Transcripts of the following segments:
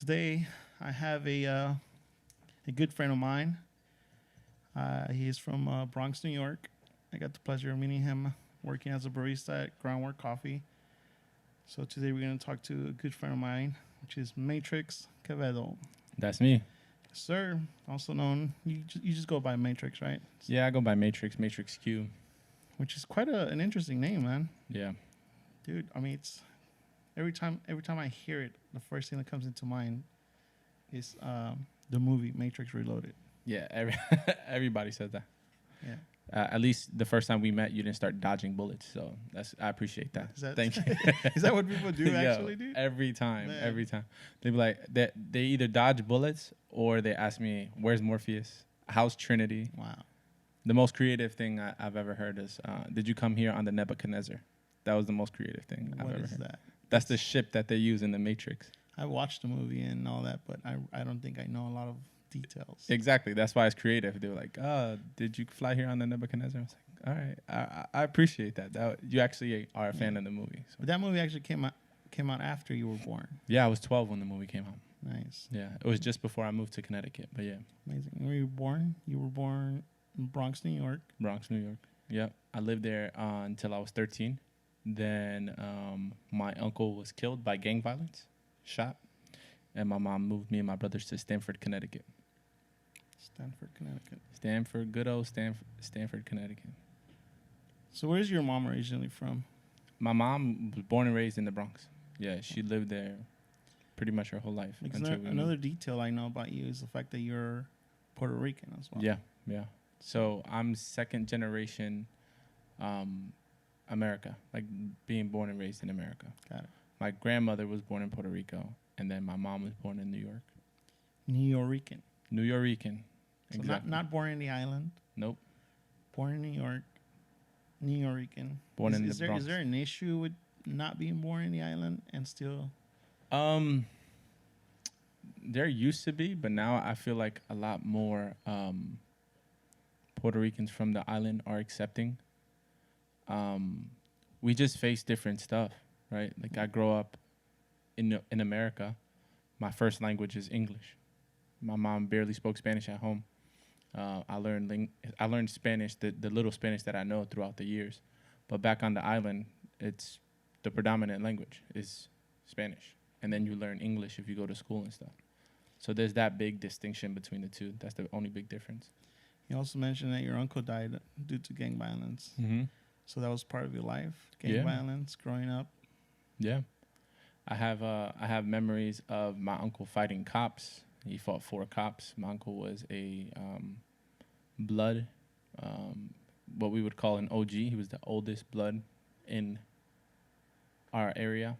Today, I have a good friend of mine. He is from Bronx, New York. I got the pleasure of meeting him working as a barista at Groundwork Coffee. So today we're going to talk to a good friend of mine, which is Matrix Quevedo. That's me. Sir, also known, you just go by Matrix, right? Yeah, I go by Matrix, Matrix Q. Which is quite an interesting name, man. Yeah. Dude, I mean, it's every time I hear it, the first thing that comes into mind is the movie Matrix Reloaded. Yeah, everybody says that. Yeah. At least the first time we met, you didn't start dodging bullets. So I appreciate that. Thank you. Is that what people do actually, dude? Every time, Man. every time. They be like, they either dodge bullets or they ask me, where's Morpheus? How's Trinity? Wow. The most creative thing I've ever heard is, did you come here on the Nebuchadnezzar? That was the most creative thing I've What ever is heard. that? That's the ship that they use in the Matrix. I watched the movie and all that, but I don't think I know a lot of details. Exactly. That's why it's creative. They were like, did you fly here on the Nebuchadnezzar? I was like, all right. I appreciate that. You actually are a fan of the movie. So. But that movie actually came out after you were born. Yeah, I was 12 when the movie came out. Nice. Yeah, it was just before I moved to Connecticut. But yeah. Amazing. When you were born? You were born in Bronx, New York. Bronx, New York. Yeah. I lived there until I was 13. Then my uncle was killed by gang violence, shot. And my mom moved me and my brothers to Stamford, Connecticut. Stanford, Connecticut. Stanford, good old Stanford, Connecticut. So where's your mom originally from? My mom was born and raised in the Bronx. Yeah, she lived there pretty much her whole life. Another detail I know about you is the fact that you're Puerto Rican as well. Yeah. So I'm second generation America, like being born and raised in America. Got it. My grandmother was born in Puerto Rico, and then my mom was born in New York. New Yorican. New Yorican. So Exactly. not born in the island. Nope. Born in New York. New Yorican. Born in the Bronx. Is there an issue with not being born in the island and still? There used to be, but now I feel like a lot more Puerto Ricans from the island are accepting. We just face different stuff, right? Like I grow up in America. My first language is English. My mom barely spoke Spanish at home. I learned Spanish, the little Spanish that I know throughout the years. But back on the island, it's the predominant language is Spanish. And then you learn English if you go to school and stuff. So there's that big distinction between the two. That's the only big difference. You also mentioned that your uncle died due to gang violence. Mm-hmm. So that was part of your life, gang violence, growing up. Yeah. I have memories of my uncle fighting cops. He fought 4 cops. My uncle was a blood, what we would call an OG. He was the oldest blood in our area.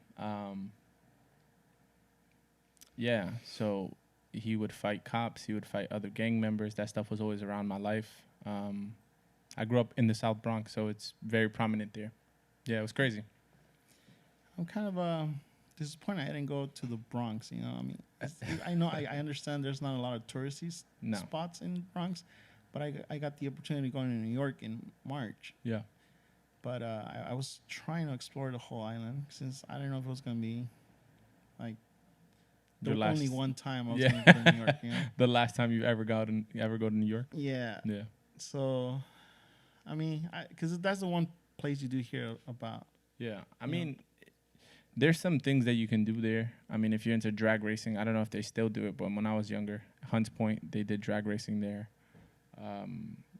So he would fight cops. He would fight other gang members. That stuff was always around my life. I grew up in the South Bronx, so it's very prominent there. Yeah, it was crazy. I'm kind of disappointed I didn't go to the Bronx. You know, I mean, I understand there's not a lot of touristy spots in Bronx, but I got the opportunity going to New York in March. Yeah. But I was trying to explore the whole island since I didn't know if it was going to be like only one time I was going to go to New York. You know? The last time you ever go to New York? Yeah. Yeah. So, I mean, because that's the one place you do hear about. Yeah. I mean, there's some things that you can do there. I mean, if you're into drag racing, I don't know if they still do it, but when I was younger, Hunts Point, they did drag racing there.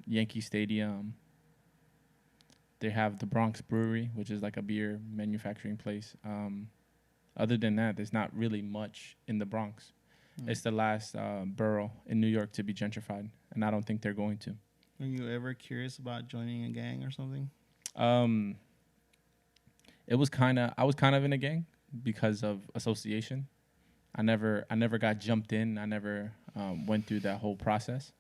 Yankee Stadium. They have the Bronx Brewery, which is like a beer manufacturing place. Other than that, there's not really much in the Bronx. It's the last borough in New York to be gentrified, and I don't think they're going to. Were you ever curious about joining a gang or something? I was kind of in a gang because of association. I never got jumped in. I never went through that whole process.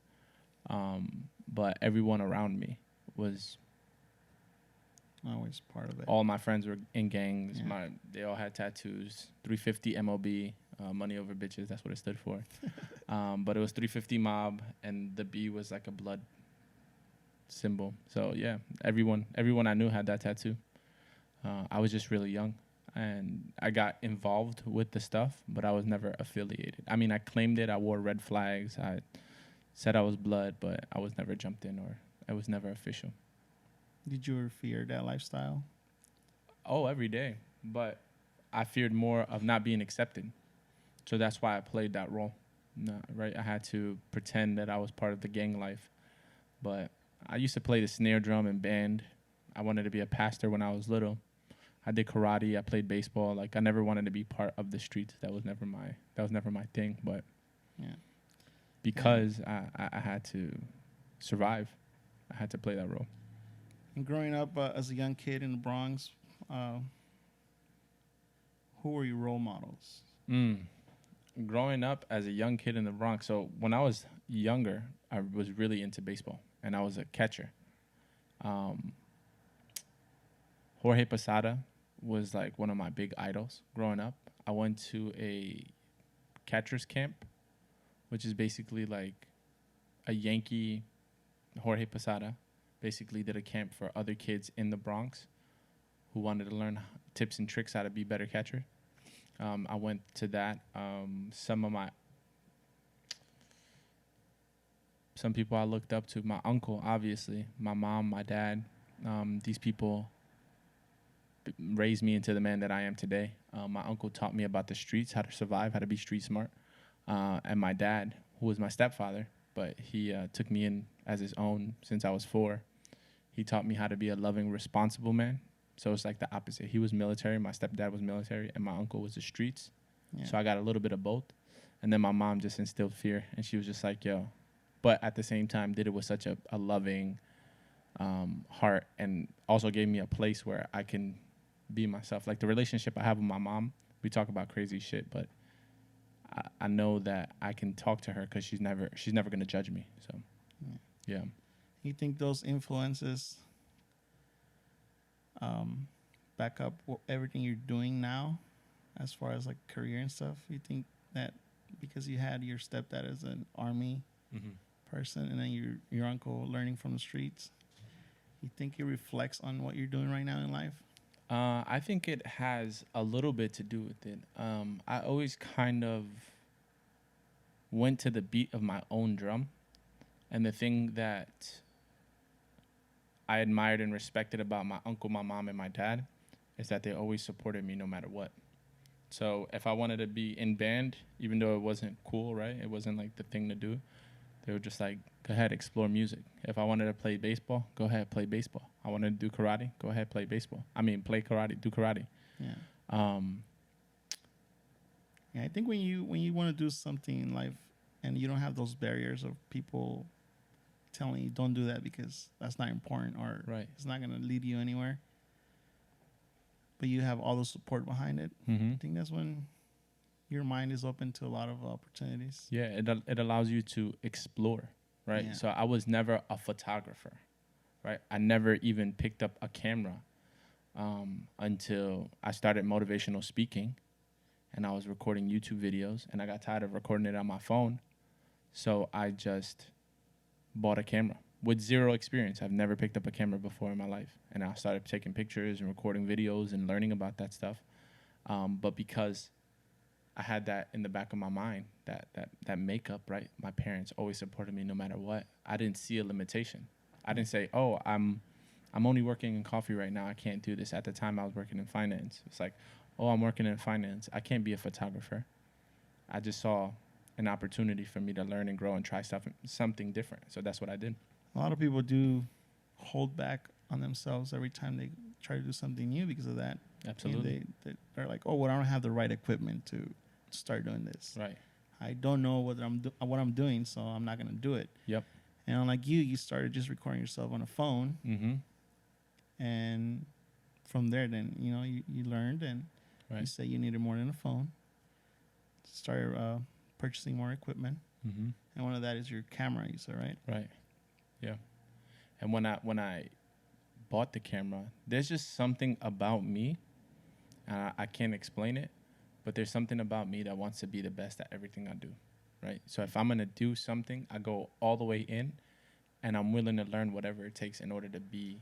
But everyone around me was always part of it. All my friends were in gangs. Yeah. They all had tattoos. 350 MOB, money over bitches. That's what it stood for. But it was 350 mob, and the B was like a blood symbol. So yeah, everyone I knew had that tattoo. I was just really young. and I got involved with the stuff, but I was never affiliated. I mean, I claimed it. I wore red flags. I said I was blood, but I was never jumped in, or I was never official. Did you ever fear that lifestyle? Oh, every day. But I feared more of not being accepted. So that's why I played that role. No, right? I had to pretend that I was part of the gang life. But I used to play the snare drum in band. I wanted to be a pastor when I was little. I did karate. I played baseball. Like, I never wanted to be part of the streets. That was never my thing. But Yeah. because I had to survive, I had to play that role. And growing up as a young kid in the Bronx, who were your role models? Growing up as a young kid in the Bronx, so when I was younger, I was really into baseball, and I was a catcher. Jorge Posada was like one of my big idols growing up. I went to a catcher's camp, which is basically like a Yankee. Jorge Posada basically did a camp for other kids in the Bronx who wanted to learn tips and tricks how to be better catcher. I went to that. Some people I looked up to, my uncle, obviously, my mom, my dad. These people raised me into the man that I am today. My uncle taught me about the streets, how to survive, how to be street smart. And my dad, who was my stepfather, but he took me in as his own since I was 4. He taught me how to be a loving, responsible man. So it's like the opposite. He was military, my stepdad was military, and my uncle was the streets. Yeah. So I got a little bit of both. And then my mom just instilled fear, and she was just like, yo. But at the same time, did it with such a loving heart, and also gave me a place where I can be myself. Like the relationship I have with my mom, we talk about crazy shit, but I know that I can talk to her because she's never going to judge me. So, yeah. You think those influences back up everything you're doing now as far as like career and stuff? You think that because you had your stepdad as an army person and then your uncle learning from the streets, you think it reflects on what you're doing right now in life? I think it has a little bit to do with it. I always kind of went to the beat of my own drum. And the thing that I admired and respected about my uncle, my mom, and my dad is that they always supported me no matter what. So if I wanted to be in band, even though it wasn't cool, right? It wasn't like the thing to do. They were just like, go ahead, explore music. If I wanted to play baseball, go ahead, play baseball. I wanted to do karate, go ahead, play baseball. Play karate, do karate. Yeah. Yeah, I think when you want to do something in life and you don't have those barriers of people telling you don't do that because that's not important or it's not going to lead you anywhere, but you have all the support behind it, I think that's when your mind is open to a lot of opportunities. Yeah, it allows you to explore, right? Yeah. So I was never a photographer, right? I never even picked up a camera until I started motivational speaking, and I was recording YouTube videos, and I got tired of recording it on my phone, so I just bought a camera with zero experience. I've never picked up a camera before in my life, and I started taking pictures and recording videos and learning about that stuff. But because I had that in the back of my mind, that makeup, right? My parents always supported me no matter what. I didn't see a limitation. I didn't say, oh, I'm only working in coffee right now, I can't do this. At the time, I was working in finance. It's like, oh, I'm working in finance, I can't be a photographer. I just saw an opportunity for me to learn and grow and try something different. So that's what I did. A lot of people do hold back on themselves every time they try to do something new because of that. Absolutely. They're like, oh, well, I don't have the right equipment to start doing this. Right. I don't know what I'm doing, so I'm not going to do it. Yep. And unlike you started just recording yourself on a phone. And from there, then, you learned and you said you needed more than a phone. Started purchasing more equipment. And one of that is your camera, you said, right? Right. Yeah. And when I bought the camera, there's just something about me. I can't explain it, but there's something about me that wants to be the best at everything I do, right? So if I'm going to do something, I go all the way in, and I'm willing to learn whatever it takes in order to be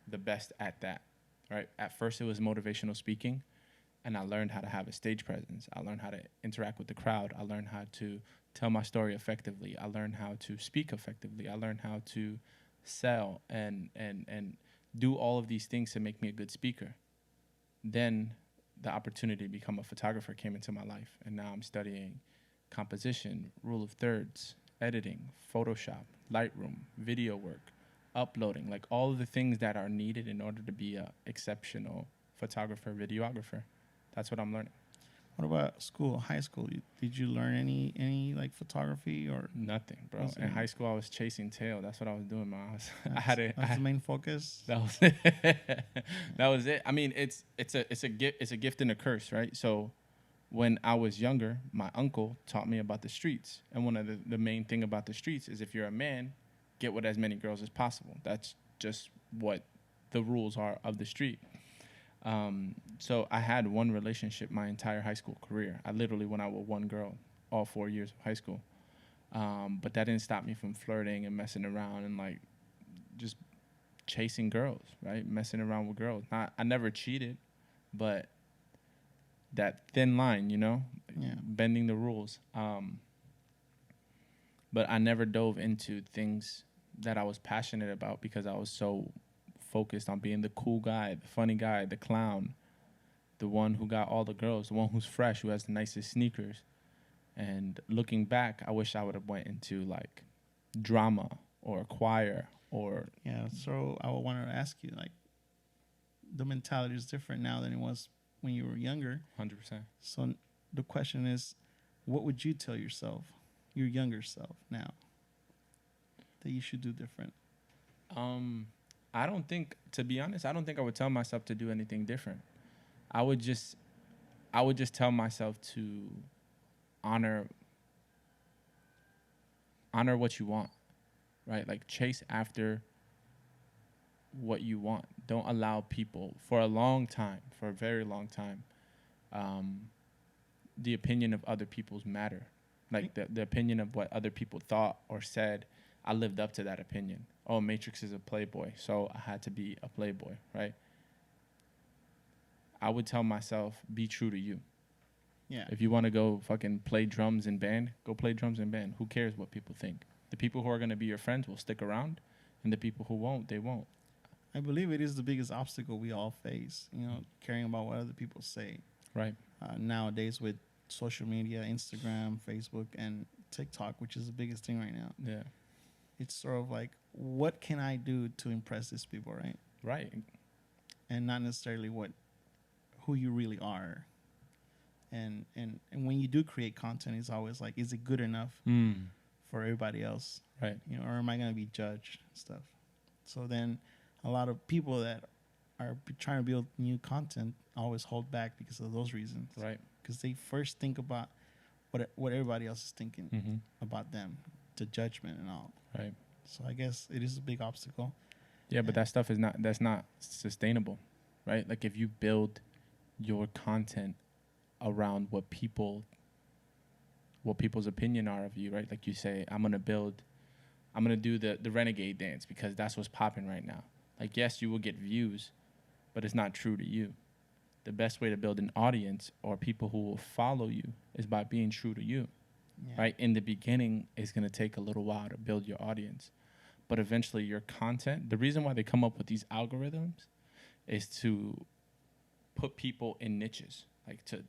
the best at that, right? At first, it was motivational speaking. and I learned how to have a stage presence. I learned how to interact with the crowd. I learned how to tell my story effectively. I learned how to speak effectively. I learned how to sell and do all of these things to make me a good speaker. Then the opportunity to become a photographer came into my life, and now I'm studying composition, rule of thirds, editing, Photoshop, Lightroom, video work, uploading, like all of the things that are needed in order to be a exceptional photographer, videographer. That's what I'm learning. What about school, high school? Did you learn any like photography or Nothing, bro. Was In it- high school, I was chasing tail. That's what I was doing, man. that's the main focus? That was it. That was it. I mean, it's a gift and a curse, right? So when I was younger, my uncle taught me about the streets. And one of the main thing about the streets is if you're a man, get with as many girls as possible. That's just what the rules are of the street. So I had one relationship my entire high school career. I literally went out with one girl all 4 years of high school. But that didn't stop me from flirting and messing around and like just chasing girls, right? Messing around with girls. I never cheated, but that thin line, you know, Yeah. bending the rules. But I never dove into things that I was passionate about because I was so focused on being the cool guy, the funny guy, the clown, the one who got all the girls, the one who's fresh, who has the nicest sneakers. And looking back, I wish I would have went into like drama or choir or Yeah. So I wanted to ask you, like, the mentality is different now than it was when you were younger. 100%. So the question is, what would you tell yourself, your younger self now, that you should do different? I don't think, to be honest, I don't think I would tell myself to do anything different. I would just tell myself to honor what you want, right? Like chase after what you want. Don't allow people for a very long time, the opinion of other people's matter. Like the opinion of what other people thought or said, I lived up to that opinion. Oh, Matrix is a playboy, so I had to be a playboy, right? I would tell myself, be true to you. Yeah. If you want to go fucking play drums in band, go play drums in band. Who cares what people think? The people who are going to be your friends will stick around, and the people who won't, they won't. I believe it is the biggest obstacle we all face, you know, caring about what other people say. Right. Nowadays with social media, Instagram, Facebook, and TikTok, which is the biggest thing right now. Yeah. It's sort of like, what can I do to impress these people, right? Right. And not necessarily who you really are. And when you do create content, it's always like, is it good enough for everybody else? Right. You know, or am I going to be judged and stuff? So then a lot of people that are trying to build new content always hold back because of those reasons. Right. Because they first think about what everybody else is thinking about them, the judgment and all. Right. So I guess it is a big obstacle. Yeah, but that stuff that's not sustainable, right? Like if you build your content around what people's opinion are of you, right? Like you say, I'm gonna do the renegade dance because that's what's popping right now. Like yes, you will get views, but it's not true to you. The best way to build an audience or people who will follow you is by being true to you. Yeah. Right? In the beginning, it's going to take a little while to build your audience. But eventually your content, the reason why they come up with these algorithms is to put people in niches, like to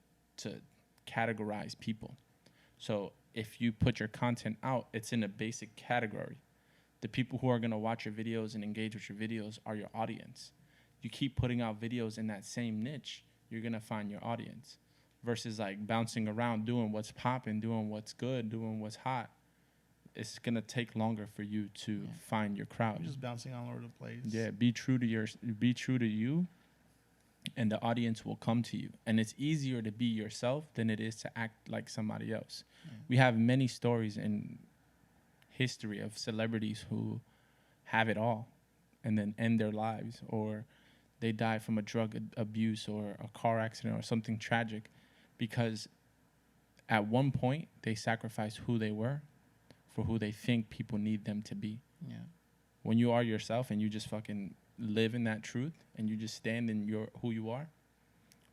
categorize people. So if you put your content out, it's in a basic category. The people who are going to watch your videos and engage with your videos are your audience. You keep putting out videos in that same niche, you're going to find your audience. Versus like bouncing around, doing what's popping, doing what's good, doing what's hot. It's going to take longer for you to find your crowd. You're just bouncing all over the place. Yeah, be true to you, and the audience will come to you. And it's easier to be yourself than it is to act like somebody else. Yeah. We have many stories in history of celebrities who have it all and then end their lives, or they die from a drug abuse or a car accident or something tragic because at one point they sacrificed who they were for who they think people need them to be. Yeah. When you are yourself and you just fucking live in that truth and you just stand in who you are,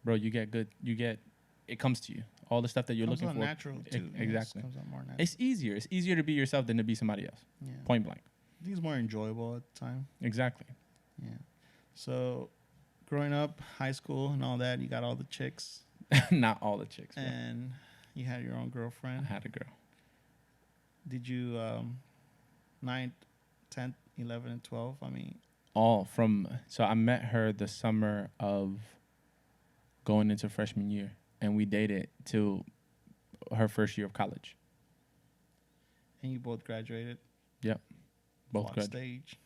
bro, it comes to you. All the stuff that you're Comes looking out for. natural too. Exactly. Comes out more natural. It's easier. It's easier to be yourself than to be somebody else. Yeah. Point blank. I think it's more enjoyable at the time. Exactly. Yeah. So, growing up, high school, and all that, you got all the chicks, Not all the chicks, bro. and you had your own I girlfriend. had a girl. Did you 9th, 10th, 11, and 12? I mean, So I met her the summer of going into freshman year, and we dated till her first year of college. and you both graduated. Yep. Both Walk graduated. stage.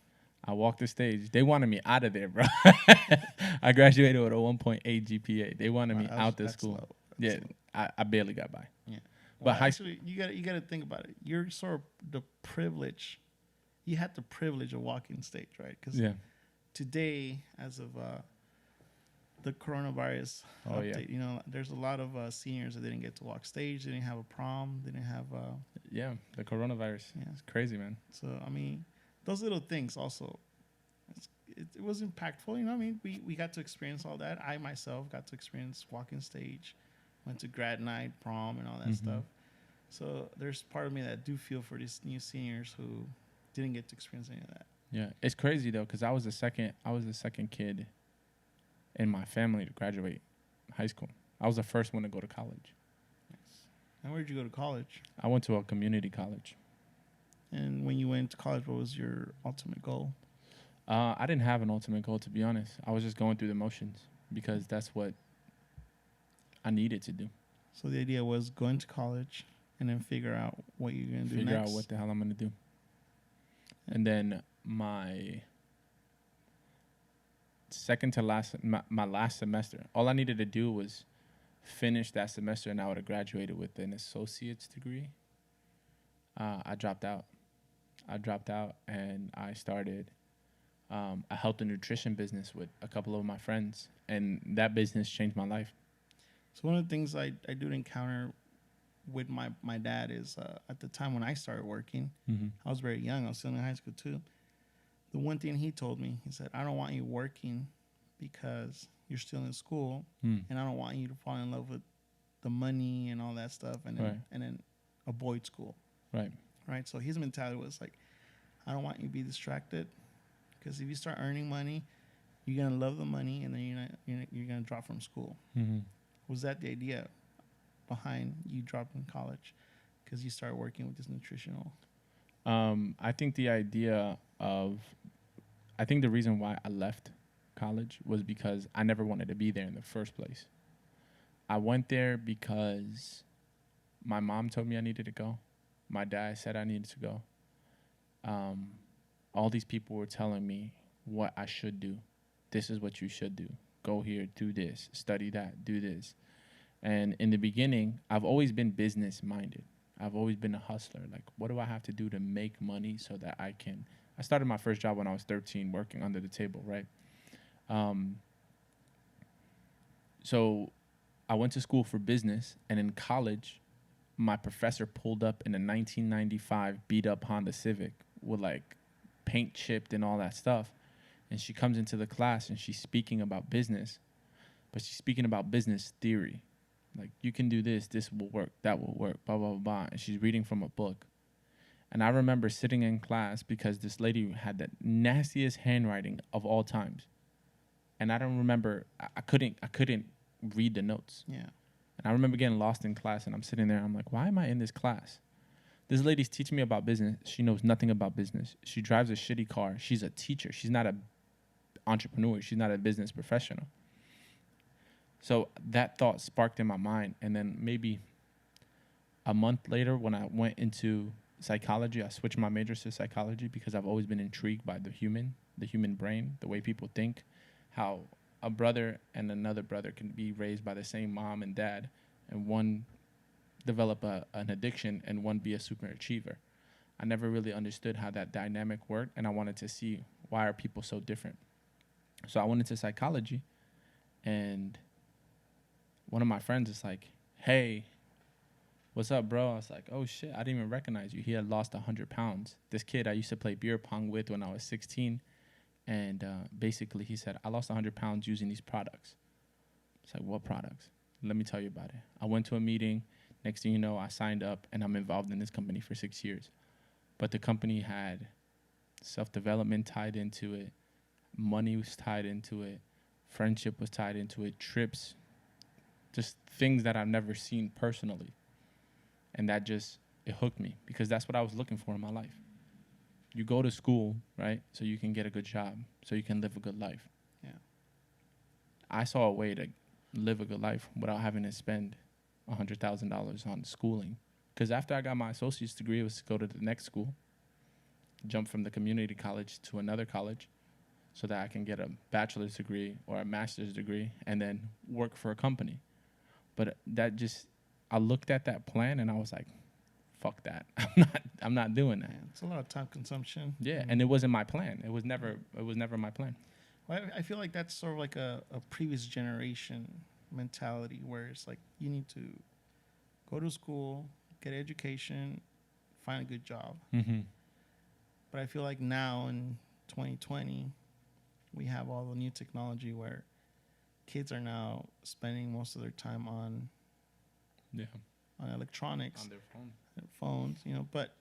I walked the stage. They wanted me out of there, bro. I graduated with a 1.8 GPA. They wanted me Wow, out the that's school. low. Yeah, That's low. I barely got by. Yeah. But Well, high actually, you got to think about it. You're sort of the privilege. You had the privilege of walking stage, right? Because Yeah. today, as of the coronavirus Oh, yeah. update, you know, there's a lot of seniors that didn't get to walk stage. They didn't have a prom. They didn't have. Yeah, the coronavirus. Yeah. It's crazy, man. So I mean, those little things also. It was impactful, you know. I mean, we got to experience all that. I myself got to experience walking stage, went to grad night, prom, and all that stuff. So there's part of me that do feel for these new seniors who didn't get to experience any of that. Yeah, it's crazy though, because I was the second kid in my family to graduate high school. I was the first one to go to college. And where did you go to college? I went to a community college. And when you went to college, what was your ultimate goal? I didn't have an ultimate goal, to be honest. I was just going through the motions because that's what I needed to do. So the idea was going to college and then figure out what you're going to do next. Figure out what the hell I'm going to do. And then my last semester, all I needed to do was finish that semester, and I would have graduated with an associate's degree. I dropped out, and I started a health and nutrition business with a couple of my friends, and that business changed my life. So one of the things I do encounter with my dad is at the time when I started working, I was very young. I was still in high school too. The one thing he told me, he said, I don't want you working because you're still in school, and I don't want you to fall in love with the money and all that stuff, and then avoid school. Right. So his mentality was like, I don't want you to be distracted, because if you start earning money, you're gonna love the money, and then you're gonna drop from school. Was that the idea behind you dropping college? Because you started working with this nutritional. I think the reason why I left college was because I never wanted to be there in the first place. I went there because my mom told me I needed to go. My dad said I needed to go. All these people were telling me what I should do. This is what you should do. Go here, do this, study that, do this. And in the beginning, I've always been business minded. I've always been a hustler. Like, what do I have to do to make money so that I started my first job when I was 13, working under the table, right? So I went to school for business, and in college, my professor pulled up in a 1995 beat up Honda Civic with like paint chipped and all that stuff. And she comes into the class and she's speaking about business, but she's speaking about business theory. Like, you can do this, this will work, that will work, blah, blah, blah, blah. And she's reading from a book. And I remember sitting in class because this lady had the nastiest handwriting of all times. And I don't remember, I couldn't read the notes. Yeah. And I remember getting lost in class, and I'm sitting there, I'm like, why am I in this class? This lady's teaching me about business. She knows nothing about business. She drives a shitty car. She's a teacher. She's not an entrepreneur. She's not a business professional. So that thought sparked in my mind. And then maybe a month later, when I went into psychology, I switched my majors to psychology because I've always been intrigued by the human brain, the way people think, how a brother and another brother can be raised by the same mom and dad, and one develop an addiction and one be a super achiever. I never really understood how that dynamic worked, and I wanted to see why are people so different. So I went into psychology, and one of my friends is like, hey, what's up, bro? I was like, oh, shit, I didn't even recognize you. He had lost 100 pounds. This kid I used to play beer pong with when I was 16, and basically he said, I lost 100 pounds using these products. It's like, what products? Let me tell you about it. I went to a meeting. Next thing you know, I signed up, and I'm involved in this company for 6 years. But the company had self-development tied into it. Money was tied into it. Friendship was tied into it. Trips, just things that I've never seen personally. And that just, it hooked me because that's what I was looking for in my life. You go to school, right, so you can get a good job, so you can live a good life. Yeah. I saw a way to live a good life without having to spend $100,000 on schooling. Because after I got my associate's degree, it was to go to the next school, jump from the community college to another college so that I can get a bachelor's degree or a master's degree and then work for a company. But that just, I looked at that plan and I was like, fuck that. I'm not doing that. Yeah, it's a lot of time consumption. Yeah, and it wasn't my plan. It was never my plan. Well, I feel like that's sort of like a previous generation mentality where it's like you need to go to school, get an education, find a good job. Mm-hmm. But I feel like now in 2020, we have all the new technology where kids are now spending most of their time on electronics, On their phone. their phones, but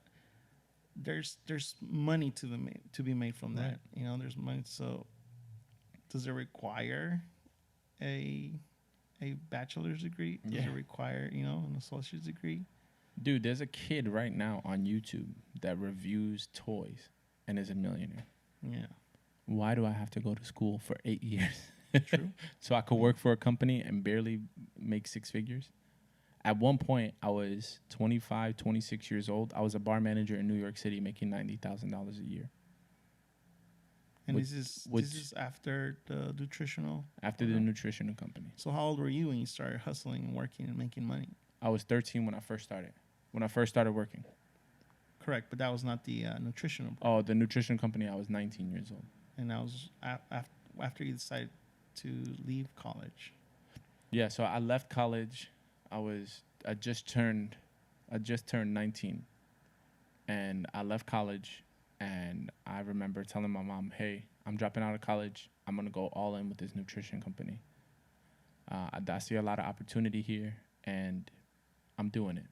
there's money to be made from that. Right. There's money. So does it require a bachelor's degree? Does it require, an associate's degree? Dude, there's a kid right now on YouTube that reviews toys and is a millionaire. Yeah. Why do I have to go to school for 8 years? True. So I could work for a company and barely make 6 figures? At one point, I was 25, 26 years old. I was a bar manager in New York City making $90,000 a year. And this is after the nutritional? After the nutritional company. So how old were you when you started hustling and working and making money? I was 13 when I first started. When I first started working. Correct, but that was not the nutritional. Oh, the nutrition company, I was 19 years old. And that was after you decided to leave college. Yeah, so I left college. I just turned 19. And I left college, and I remember telling my mom, hey, I'm dropping out of college. I'm going to go all in with this nutrition company. I see a lot of opportunity here, and I'm doing it.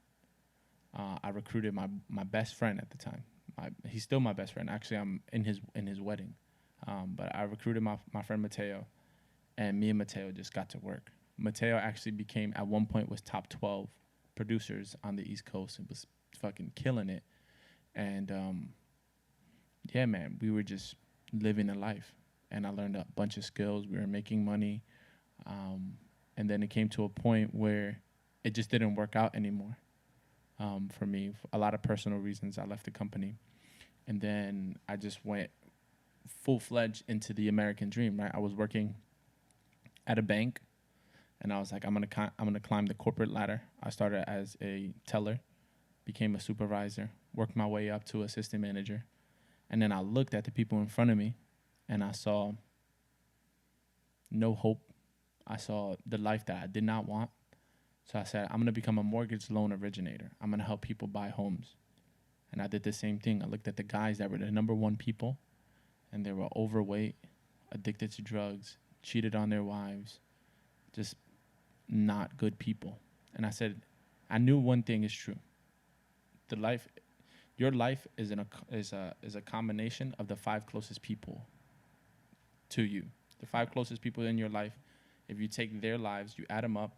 I recruited my best friend at the time. He's still my best friend. Actually, I'm in his wedding. But I recruited my friend Mateo, and me and Mateo just got to work. Mateo actually became, at one point, was top 12 producers on the East Coast and was fucking killing it. And, yeah, man, we were just living a life. And I learned a bunch of skills. We were making money. And then it came to a point where it just didn't work out anymore. For me, for a lot of personal reasons, I left the company. And then I just went full-fledged into the American dream, right? I was working at a bank, and I was like, I'm gonna climb the corporate ladder. I started as a teller, became a supervisor, worked my way up to assistant manager. And then I looked at the people in front of me, and I saw no hope. I saw the life that I did not want. So I said, I'm going to become a mortgage loan originator. I'm going to help people buy homes. And I did the same thing. I looked at the guys that were the number one people, and they were overweight, addicted to drugs, cheated on their wives, just not good people. And I said, I knew one thing is true. Your life is a combination of the 5 closest people to you. The 5 closest people in your life, if you take their lives, you add them up,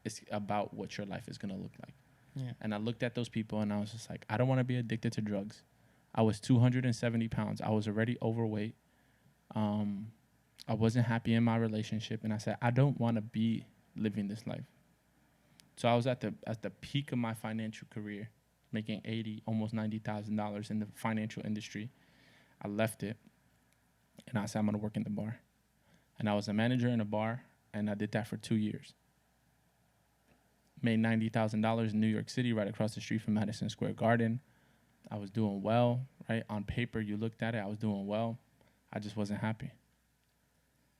it's about what your life is going to look like. Yeah. And I looked at those people, and I was just like, I don't want to be addicted to drugs. I was 270 pounds. I was already overweight. I wasn't happy in my relationship, and I said, I don't want to be living this life. So I was at the peak of my financial career, making almost $90,000 in the financial industry. I left it, and I said, I'm going to work in the bar. And I was a manager in a bar, and I did that for 2 years. Made $90,000 in New York City, right across the street from Madison Square Garden. I was doing well, right? On paper, you looked at it, I was doing well. I just wasn't happy.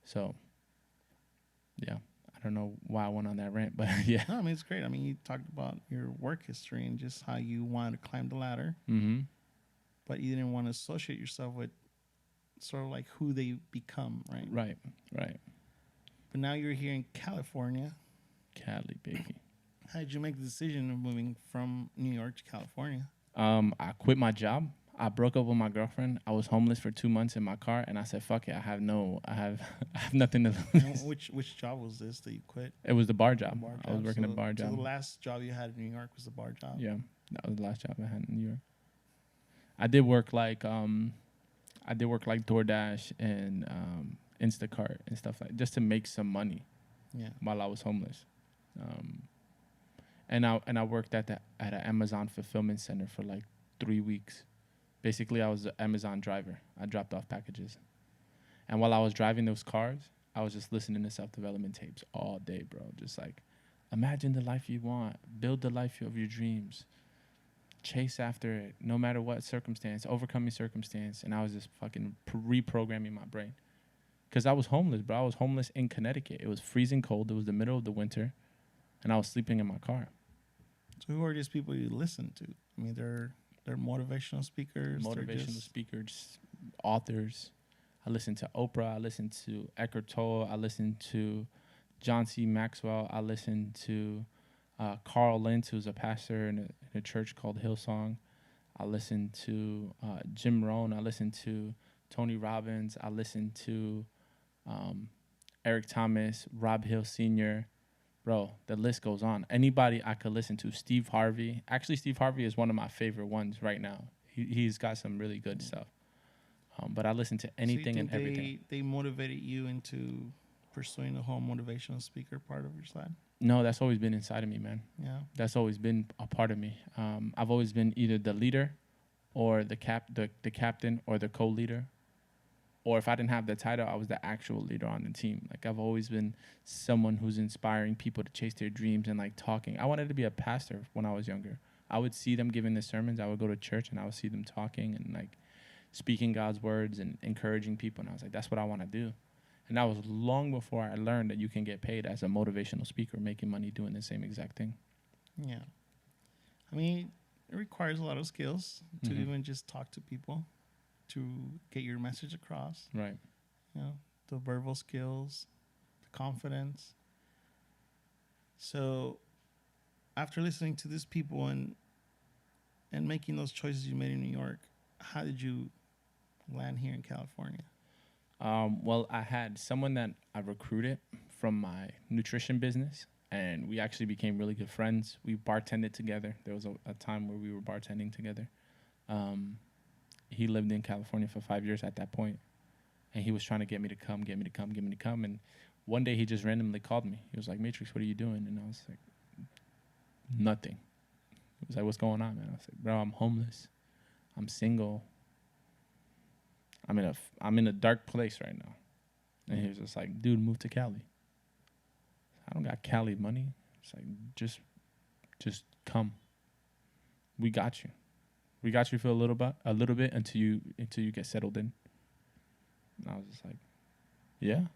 So, yeah, I don't know why I went on that rant, but yeah. No, I mean, it's great. I mean, you talked about your work history and just how you wanted to climb the ladder, but you didn't want to associate yourself with sort of like who they become, right? Right. But now you're here in California. Cali, baby. How did you make the decision of moving from New York to California? I quit my job. I broke up with my girlfriend. I was homeless for 2 months in my car, and I said, "Fuck it. I have I have nothing to And lose." which job was this that you quit? It was the bar The job. bar I was job. working a So- bar So job. the last job you had in New York was the bar job. Yeah, that was the last job I had in New York. I did work like DoorDash and Instacart and stuff like just to make some money Yeah. while I was homeless. And I worked at an Amazon fulfillment center for like 3 weeks. Basically, I was an Amazon driver. I dropped off packages. And while I was driving those cars, I was just listening to self-development tapes all day, bro. Just like, imagine the life you want. Build the life of your dreams. Chase after it, no matter what circumstance, overcoming circumstance. And I was just fucking reprogramming my brain. Because I was homeless, bro. I was homeless in Connecticut. It was freezing cold. It was the middle of the winter. And I was sleeping in my car. So who are these people you listen to? I mean, they're motivational speakers. They're Motivational just- speakers, authors. I listen to Oprah. I listen to Eckhart Tolle. I listen to John C. Maxwell. I listen to Carl Lentz, who's a pastor in a church called Hillsong. I listen to Jim Rohn. I listen to Tony Robbins. I listen to Eric Thomas, Rob Hill Sr., bro, the list goes on. Anybody I could listen to. Steve Harvey. Actually, Steve Harvey is one of my favorite ones right now. He's got some really good stuff. But I listen to anything so you and think everything. They motivated you into pursuing the whole motivational speaker part of your side? No, that's always been inside of me, man. Yeah. That's always been a part of me. I've always been either the leader or the captain or the co-leader. Or if I didn't have the title, I was the actual leader on the team. Like, I've always been someone who's inspiring people to chase their dreams and, like, talking. I wanted to be a pastor when I was younger. I would see them giving the sermons. I would go to church, and I would see them talking and, like, speaking God's words and encouraging people. And I was like, that's what I want to do. And that was long before I learned that you can get paid as a motivational speaker, making money doing the same exact thing. Yeah. I mean, it requires a lot of skills to Mhm. even just talk to people, to get your message across. Right. You know, the verbal skills, the confidence. So after listening to these people and making those choices you made in New York, how did you land here in California? Well, I had someone that I recruited from my nutrition business, and we actually became really good friends. We bartended together. There was a time where we were bartending together. He lived in California for 5 years at that point, and he was trying to get me to come. And one day he just randomly called me. He was like, "Matrix, what are you doing?" And I was like, "Nothing." He was like, "What's going on, man?" I was like, "Bro, I'm homeless. I'm single. I'm in a dark place right now." And he was just like, "Dude, move to Cali." I don't got Cali money. It's like, just come. We got you. We got you for a little bit until you get settled in. And I was just like, yeah.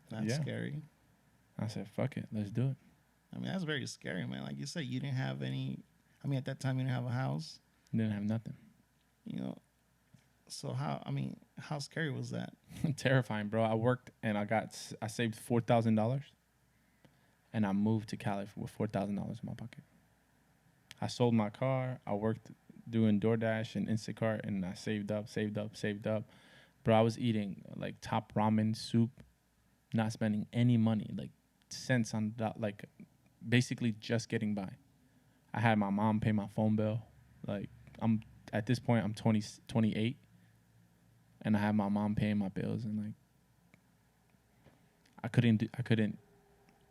That's Yeah. scary. I said, fuck it, let's do it. I mean, that's very scary, man. Like you said, you didn't have any. I mean, at that time, you didn't have a house. Didn't have nothing. You know. So how scary was that? Terrifying, bro. I worked and I saved $4,000, and I moved to Cali with $4,000 in my pocket. I sold my car. I worked doing DoorDash and Instacart, and I saved up. Bro, I was eating like top ramen soup, not spending any money, like cents on that, like basically just getting by. I had my mom pay my phone bill. Like, at this point, I'm 28, and I had my mom paying my bills, and like I couldn't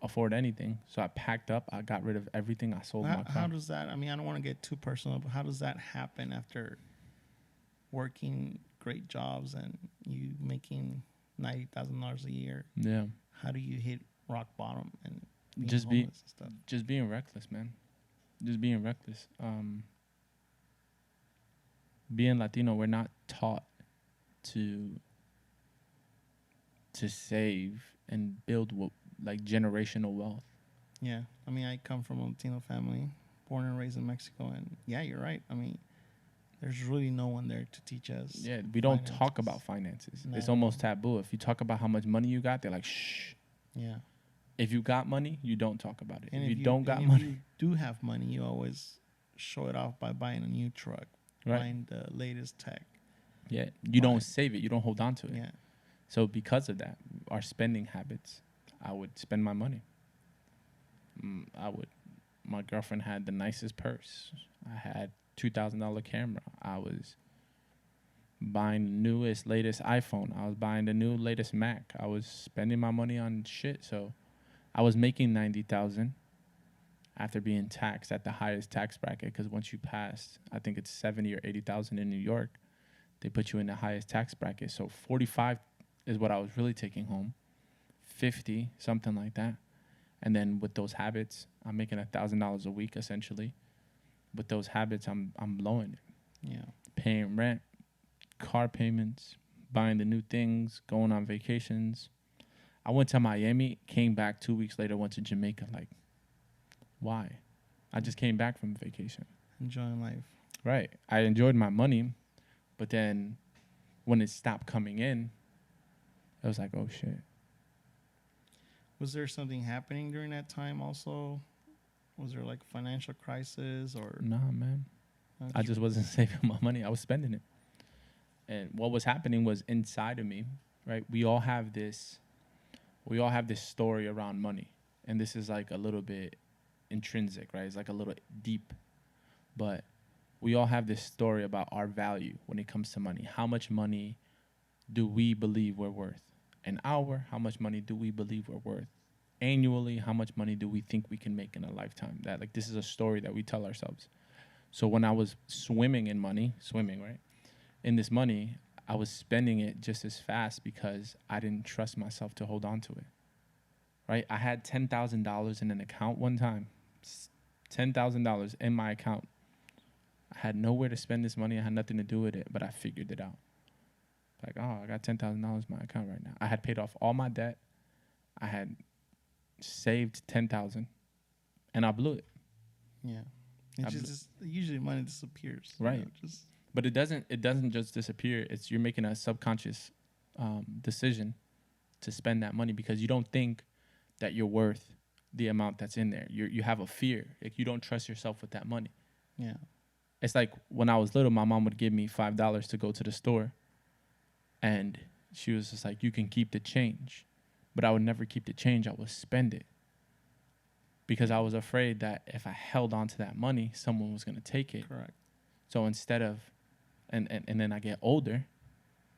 afford anything, so I packed up. I got rid of everything. I sold my car. How does that? I mean, I don't want to get too personal, but how does that happen after working great jobs and you making $90,000 a year? Yeah, How do you hit rock bottom and being Just homeless be- and stuff? just being reckless, man. Just being reckless. Being Latino, we're not taught to save and build like generational wealth. Yeah, I mean, I come from a Latino family, born and raised in Mexico, and yeah, you're right. I mean, there's really no one there to teach us. Yeah, we don't talk finances. about finances. No. It's almost taboo. If you talk about how much money you got, they're like, shh, Yeah. If you got money, you don't talk about it. And if you if don't got if money, you do have money, you always show it off by buying a new truck, right? buying the latest tech. Yeah, you don't save it. You don't hold on to it. Yeah. So because of that, our spending habits, I would spend my money. I would. My girlfriend had the nicest purse. I had $2,000 camera. I was buying the newest, latest iPhone. I was buying the new, latest Mac. I was spending my money on shit. So I was making 90,000 after being taxed at the highest tax bracket. Because once you pass, I think it's 70 or 80,000 in New York, they put you in the highest tax bracket. So 45 is what I was really taking home, 50, something like that. And then with those habits, I'm making $1,000 a week essentially. With those habits, I'm blowing it. Yeah. Paying rent, car payments, buying the new things, going on vacations. I went to Miami, came back 2 weeks later, went to Jamaica. Like, why? I just came back from vacation. Enjoying life. Right. I enjoyed my money, but then when it stopped coming in, I was like, oh shit. Was there something happening during that time also? Was there like a financial crisis or? Nah, man. I just wasn't saving my money. I was spending it. And what was happening was inside of me, right? We all have this story around money. And this is like a little bit intrinsic, right? It's like a little deep. But we all have this story about our value when it comes to money. How much money do we believe we're worth? An hour, how much money do we believe we're worth? Annually, how much money do we think we can make in a lifetime? That like this is a story that we tell ourselves. So when I was swimming, right? In this money, I was spending it just as fast because I didn't trust myself to hold on to it. Right? I had $10,000 in an account one time. $10,000 in my account. I had nowhere to spend this money. I had nothing to do with it, but I figured it out. Like, oh, I got $10,000 in my account right now. I had paid off all my debt. I had saved $10,000, and I blew it. Yeah, usually money disappears. Right. You know, but it doesn't just disappear. It's you're making a subconscious decision to spend that money because you don't think that you're worth the amount that's in there. You have a fear. Like you don't trust yourself with that money. Yeah. It's like when I was little, my mom would give me $5 to go to the store. And she was just like, you can keep the change. But I would never keep the change. I would spend it. Because I was afraid that if I held on to that money, someone was going to take it. Correct. So instead of, and then I get older,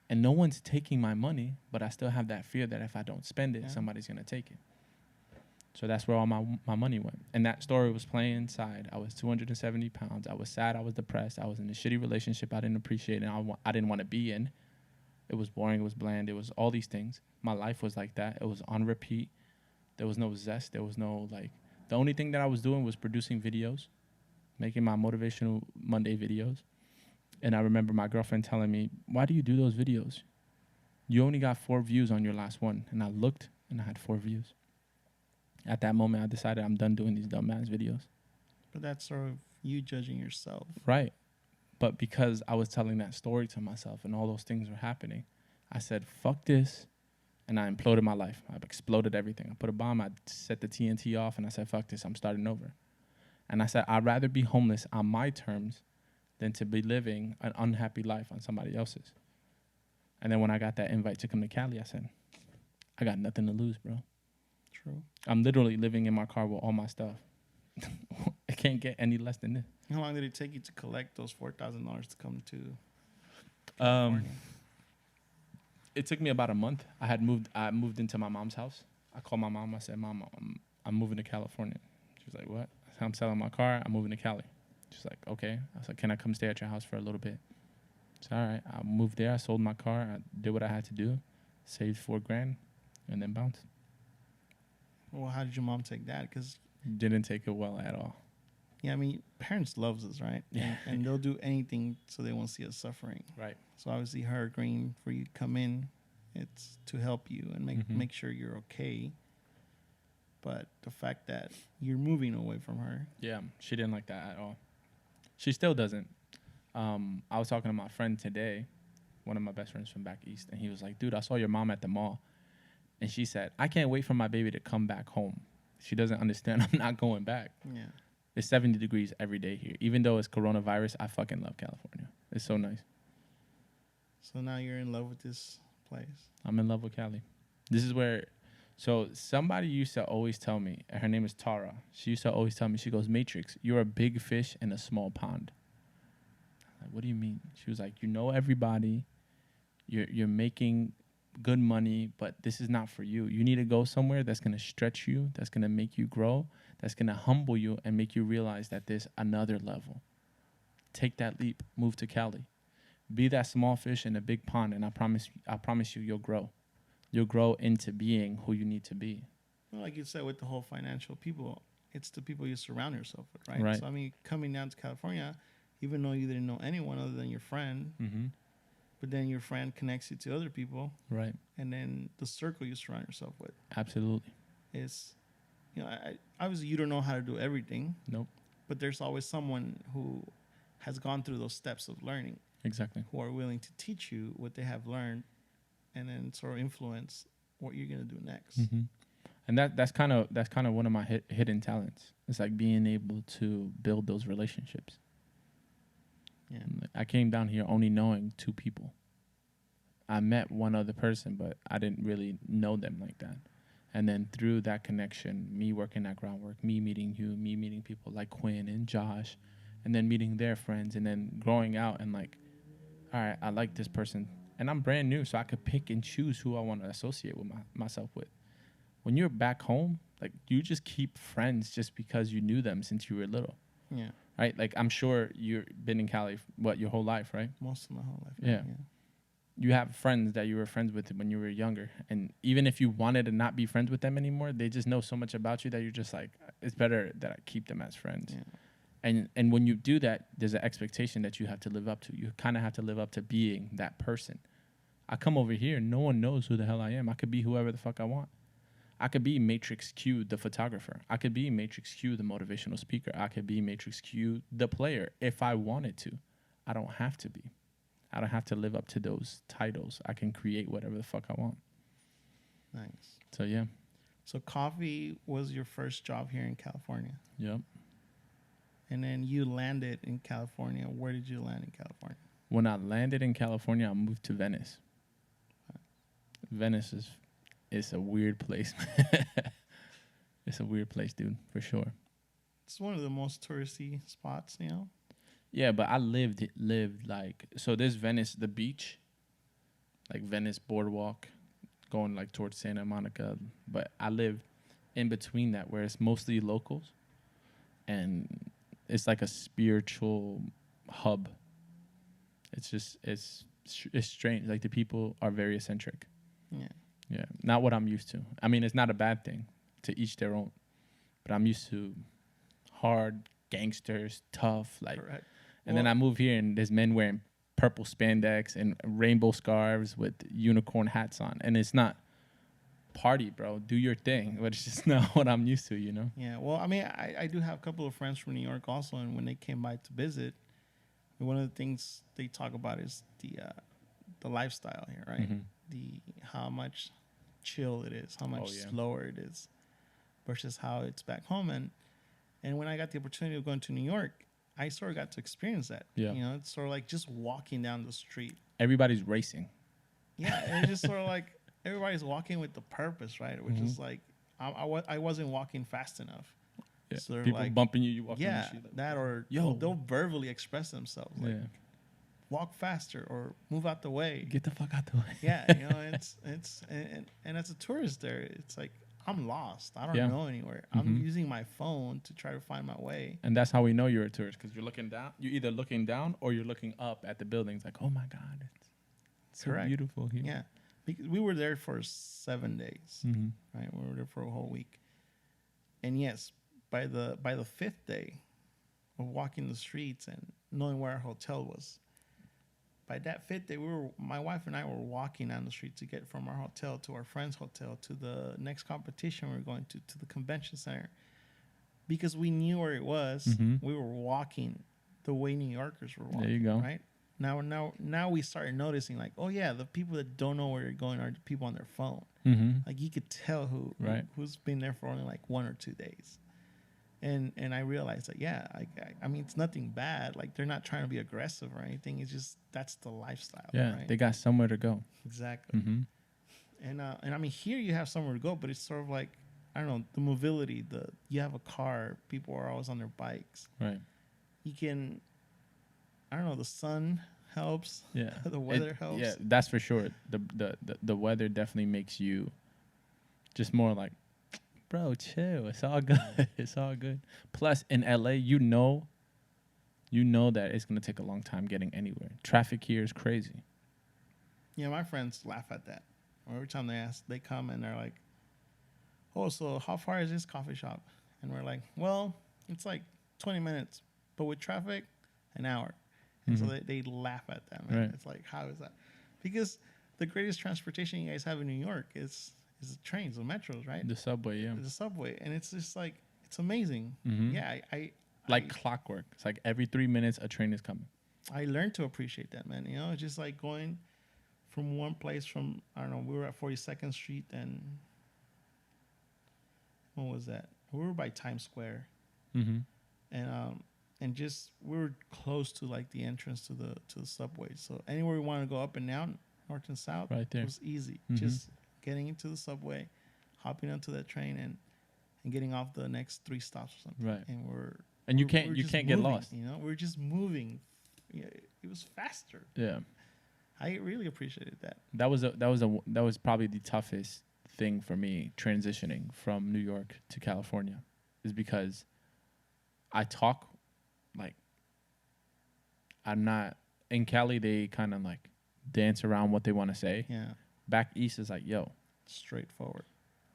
and no one's taking my money, but I still have that fear that if I don't spend it, somebody's going to take it. So that's where all my money went. And that story was playing inside. I was 270 pounds. I was sad. I was depressed. I was in a shitty relationship I didn't appreciate and I didn't want to be in. It was boring. It was bland. It was all these things. My life was like that. It was on repeat. There was no zest. There was no, like, the only thing that I was doing was producing videos, making my Motivational Monday videos. And I remember my girlfriend telling me, why do you do those videos? You only got 4 views on your last one. And I looked and I had 4 views. At that moment, I decided I'm done doing these dumbass videos. But that's sort of you judging yourself. Right. But because I was telling that story to myself and all those things were happening, I said, fuck this. And I imploded my life. I exploded everything. I put a bomb. I set the TNT off and I said, fuck this. I'm starting over. And I said, I'd rather be homeless on my terms than to be living an unhappy life on somebody else's. And then when I got that invite to come to Cali, I said, I got nothing to lose, bro. True. I'm literally living in my car with all my stuff. It can't get any less than this. How long did it take you to collect those $4,000 to come to California? It took me about a month. I moved into my mom's house. I called my mom. I said, Mom, I'm moving to California. She was like, what? I said, I'm selling my car. I'm moving to Cali. She's like, okay. I was like, can I come stay at your house for a little bit? She said, all right. I moved there. I sold my car. I did what I had to do. Saved $4,000 and then bounced. Well, how did your mom take that? Because didn't take it well at all. Yeah, I mean, parents loves us, right? Yeah. And they'll do anything so they won't see us suffering. Right. So obviously her agreeing for you to come in, it's to help you and make sure you're okay. But the fact that you're moving away from her. Yeah, she didn't like that at all. She still doesn't. I was talking to my friend today, one of my best friends from back east, and he was like, dude, I saw your mom at the mall. And she said, I can't wait for my baby to come back home. She doesn't understand I'm not going back. Yeah. It's 70 degrees every day here. Even though it's coronavirus, I fucking love California. It's so nice. So now you're in love with this place. I'm in love with Cali. This is where, so somebody used to always tell me, and her name is Tara. She used to always tell me, she goes, Matrix, you're a big fish in a small pond. I'm like, what do you mean? She was like, you know everybody. You're making good money, but this is not for you. You need to go somewhere that's going to stretch you, that's going to make you grow, that's going to humble you and make you realize that there's another level. Take that leap, move to Cali. Be that small fish in a big pond, and I promise you, you'll grow. You'll grow into being who you need to be. Well, like you said, with the whole financial people, it's the people you surround yourself with, right? Right. So, I mean, coming down to California, even though you didn't know anyone other than your friend, Mm-hmm. but then your friend connects you to other people, Right. and then the circle you surround yourself with Absolutely. is, obviously you don't know how to do everything. Nope. But there's always someone who has gone through those steps of learning, Exactly. who are willing to teach you what they have learned, and then sort of influence what you're gonna do next. Mm-hmm. And that's kind of one of my hidden talents. It's like being able to build those relationships. Yeah. I came down here only knowing 2 people. I met one other person, but I didn't really know them like that. And then through that connection, me working at Groundwork, me meeting you, me meeting people like Quinn and Josh, and then meeting their friends, and then growing out and like, all right, I like this person. And I'm brand new, so I could pick and choose who I want to associate with myself with. When you're back home, like, you just keep friends just because you knew them since you were little. Yeah. Right? Like, I'm sure you've been in Cali, your whole life, right? Most of my whole life. Yeah. You have friends that you were friends with when you were younger. And even if you wanted to not be friends with them anymore, they just know so much about you that you're just like, it's better that I keep them as friends. Yeah. And when you do that, there's an expectation that you have to live up to. You kind of have to live up to being that person. I come over here, no one knows who the hell I am. I could be whoever the fuck I want. I could be Matrix Q, the photographer. I could be Matrix Q, the motivational speaker. I could be Matrix Q, the player, if I wanted to. I don't have to be. I don't have to live up to those titles. I can create whatever the fuck I want. Nice. So, yeah. So coffee was your first job here in California. Yep. And then you landed in California. Where did you land in California? When I landed in California, I moved to Venice. Venice is a weird place. It's a weird place, dude, for sure. It's one of the most touristy spots, you know? Yeah, but I lived like, so there's Venice, the beach, like Venice Boardwalk, going like towards Santa Monica. But I lived in between that, where it's mostly locals, and it's like a spiritual hub. It's just, it's strange. Like, the people are very eccentric. Yeah. Yeah, not what I'm used to. I mean, it's not a bad thing, to each their own. But I'm used to hard gangsters, tough, like. Correct. And then I move here, and there's men wearing purple spandex and rainbow scarves with unicorn hats on. And it's not party, bro. Do your thing. But it's just not what I'm used to, you know? Yeah. Well, I mean, I do have a couple of friends from New York also, and when they came by to visit, one of the things they talk about is the lifestyle here, right? Mm-hmm. How much chill it is, how much slower it is versus how it's back home. And when I got the opportunity of going to New York, I sort of got to experience that. Yeah. You know, it's sort of like just walking down the street. Everybody's racing. Yeah, and it's just sort of like everybody's walking with the purpose, right? Which is like, I wasn't walking fast enough. Yeah. So people like, bumping you walking yeah, the street. Like, that or they'll verbally express themselves. Like, walk faster or move out the way. Get the fuck out the way. Yeah, you know, and as a tourist there, it's like, I'm lost. I don't know anywhere. I'm using my phone to try to find my way. And that's how we know you're a tourist, because you're looking down. You're either looking down or you're looking up at the buildings. Like, oh my God, it's so beautiful here. Yeah, because we were there for 7 days, right? We were there for a whole week. And yes, by the 5th day of walking the streets and knowing where our hotel was, by that 5th day, my wife and I were walking down the street to get from our hotel to our friend's hotel to the next competition we were going to the convention center, because we knew where it was. We were walking the way New Yorkers were walking. There you go. Right? now we started noticing like, oh yeah, the people that don't know where you're going are the people on their phone. Mm-hmm. Like you could tell who's been there for only like 1 or 2 days. And I realized that I mean it's nothing bad. Like they're not trying to be aggressive or anything. It's just that's the lifestyle. Yeah, right? they got somewhere to go. Exactly. Mm-hmm. And I mean here you have somewhere to go, but it's sort of like I don't know the mobility. You have a car. People are always on their bikes. Right. You can. I don't know. The sun helps. Yeah. The weather helps. Yeah, that's for sure. The weather definitely makes you just more like, bro, chill. It's all good. It's all good. Plus, in LA, you know that it's gonna take a long time getting anywhere. Traffic here is crazy. Yeah, my friends laugh at that. Every time they come and they're like, "Oh, so how far is this coffee shop?" And we're like, "Well, it's like 20 minutes, but with traffic, an hour." And so they laugh at that, man. Right. It's like, how is that? Because the greatest transportation you guys have in New York is the trains, the metros, right? The subway, yeah. The subway. And it's just like, it's amazing. Mm-hmm. Yeah, like clockwork. It's like every 3 minutes a train is coming. I learned to appreciate that, man. You know, it's just like going from one place from, I don't know, we were at 42nd Street and what was that? We were by Times Square. Mm-hmm. And just we were close to like the entrance to the subway. So anywhere we want to go up and down, north and south, right there, it was easy. Mm-hmm. Just getting into the subway, hopping onto that train, and getting off the next 3 stops or something. Right. And you can't get lost. You know, we're just moving. Yeah, it was faster. Yeah. I really appreciated that. That was probably the toughest thing for me transitioning from New York to California, is because I talk like I'm not in Cali. They kind of like dance around what they want to say. Yeah. Back east is like, yo, straightforward.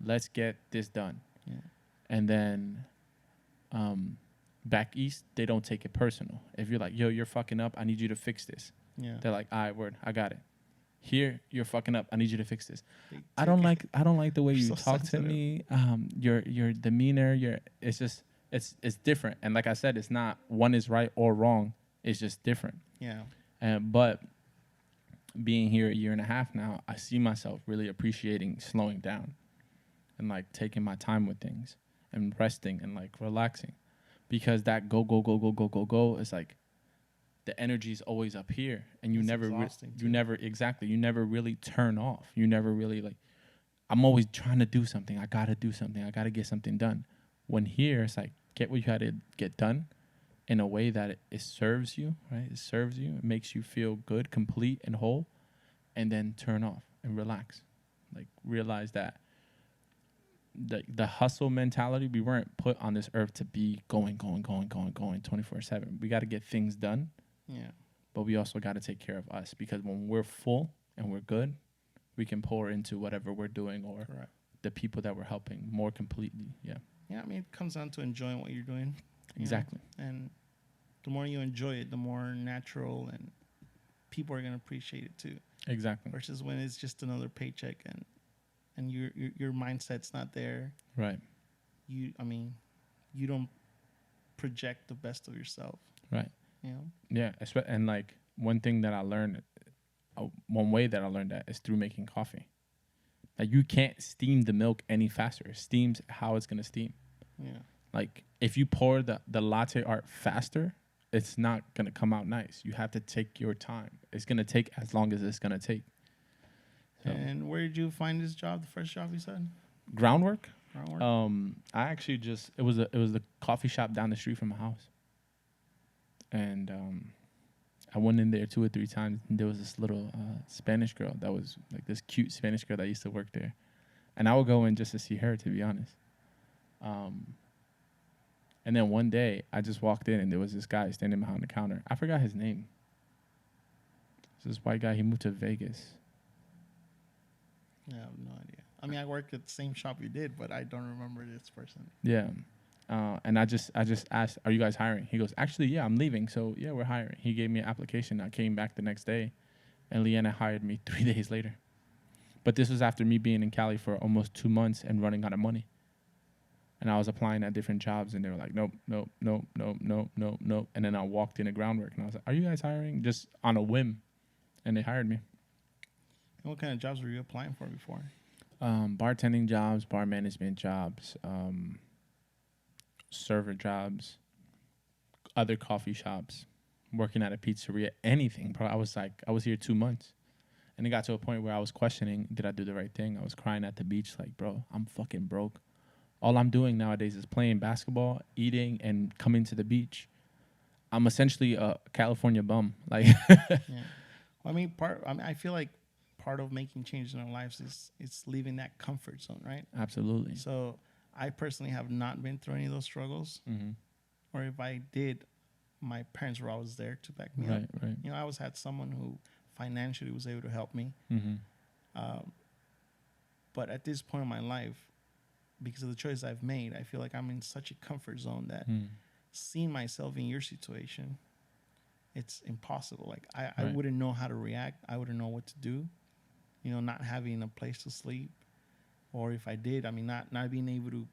Let's get this done. Yeah. And then, back east they don't take it personal. If you're like, yo, you're fucking up, I need you to fix this. Yeah. They're like, all right, word, I got it. Here, you're fucking up, I need you to fix this. I don't like the way you talk to me. Your demeanor, it's different. And like I said, it's not one is right or wrong. It's just different. Yeah. But being here a year and a half now, I see myself really appreciating slowing down and like taking my time with things and resting and like relaxing, because that go is like the energy is always up here, and you never really turn off. You never really like, I'm always trying to do something. I got to do something. I got to get something done. When here, it's like, get what you had to get done in a way that it serves you, right? It serves you. It makes you feel good, complete, and whole, and then turn off and relax. Like, realize that the hustle mentality, we weren't put on this earth to be going 24/7. We got to get things done. Yeah. But we also got to take care of us, because when we're full and we're good, we can pour into whatever we're doing or the people that we're helping more completely. Yeah. Yeah, I mean, it comes down to enjoying what you're doing. Exactly. And the more you enjoy it, the more natural and people are going to appreciate it too. Exactly. Versus when it's just another paycheck and your mindset's not there. Right. You don't project the best of yourself. Right. You know? Yeah. And like one thing that I learned, one way that I learned that is through making coffee. Like, you can't steam the milk any faster. It steams how it's going to steam. Yeah. Like, if you pour the latte art faster, it's not going to come out nice. You have to take your time. It's going to take as long as it's going to take. So. And where did you find this job, the first job you said? Groundwork? Groundwork. I actually it was the coffee shop down the street from my house. And I went in there 2 or 3 times, and there was this little Spanish girl that was like this cute Spanish girl that used to work there. And I would go in just to see her, to be honest. And then one day, I just walked in, and there was this guy standing behind the counter. I forgot his name. This white guy, he moved to Vegas. Yeah, I have no idea. I mean, I worked at the same shop you did, but I don't remember this person. Yeah. And I just asked, are you guys hiring? He goes, actually, yeah, I'm leaving. So, yeah, we're hiring. He gave me an application. I came back the next day, and Leanna hired me 3 days later. But this was after me being in Cali for almost 2 months and running out of money. And I was applying at different jobs, and they were like, nope, nope, nope, nope, nope, nope, nope. And then I walked into groundwork, and I was like, are you guys hiring? Just on a whim. And they hired me. And what kind of jobs were you applying for before? Bartending jobs, bar management jobs, server jobs, other coffee shops, working at a pizzeria, anything, bro. I was here 2 months. And it got to a point where I was questioning, did I do the right thing? I was crying at the beach like, bro, I'm fucking broke. All I'm doing nowadays is playing basketball, eating, and coming to the beach. I'm essentially a California bum. Like, Yeah. Well, I feel like part of making changes in our lives is leaving that comfort zone, right? absolutely. So I personally have not been through any of those struggles, Mm-hmm. or if I did, my parents were always there to back me up. Right, right. You know, I always had someone who financially was able to help me. Mm-hmm. But at this point in my life, because of the choice I've made, I feel like I'm in such a comfort zone that seeing myself in your situation, it's impossible. Like I Right. wouldn't know how to react. I wouldn't know what to do. You know, not having a place to sleep, or if I did, I mean, not being able to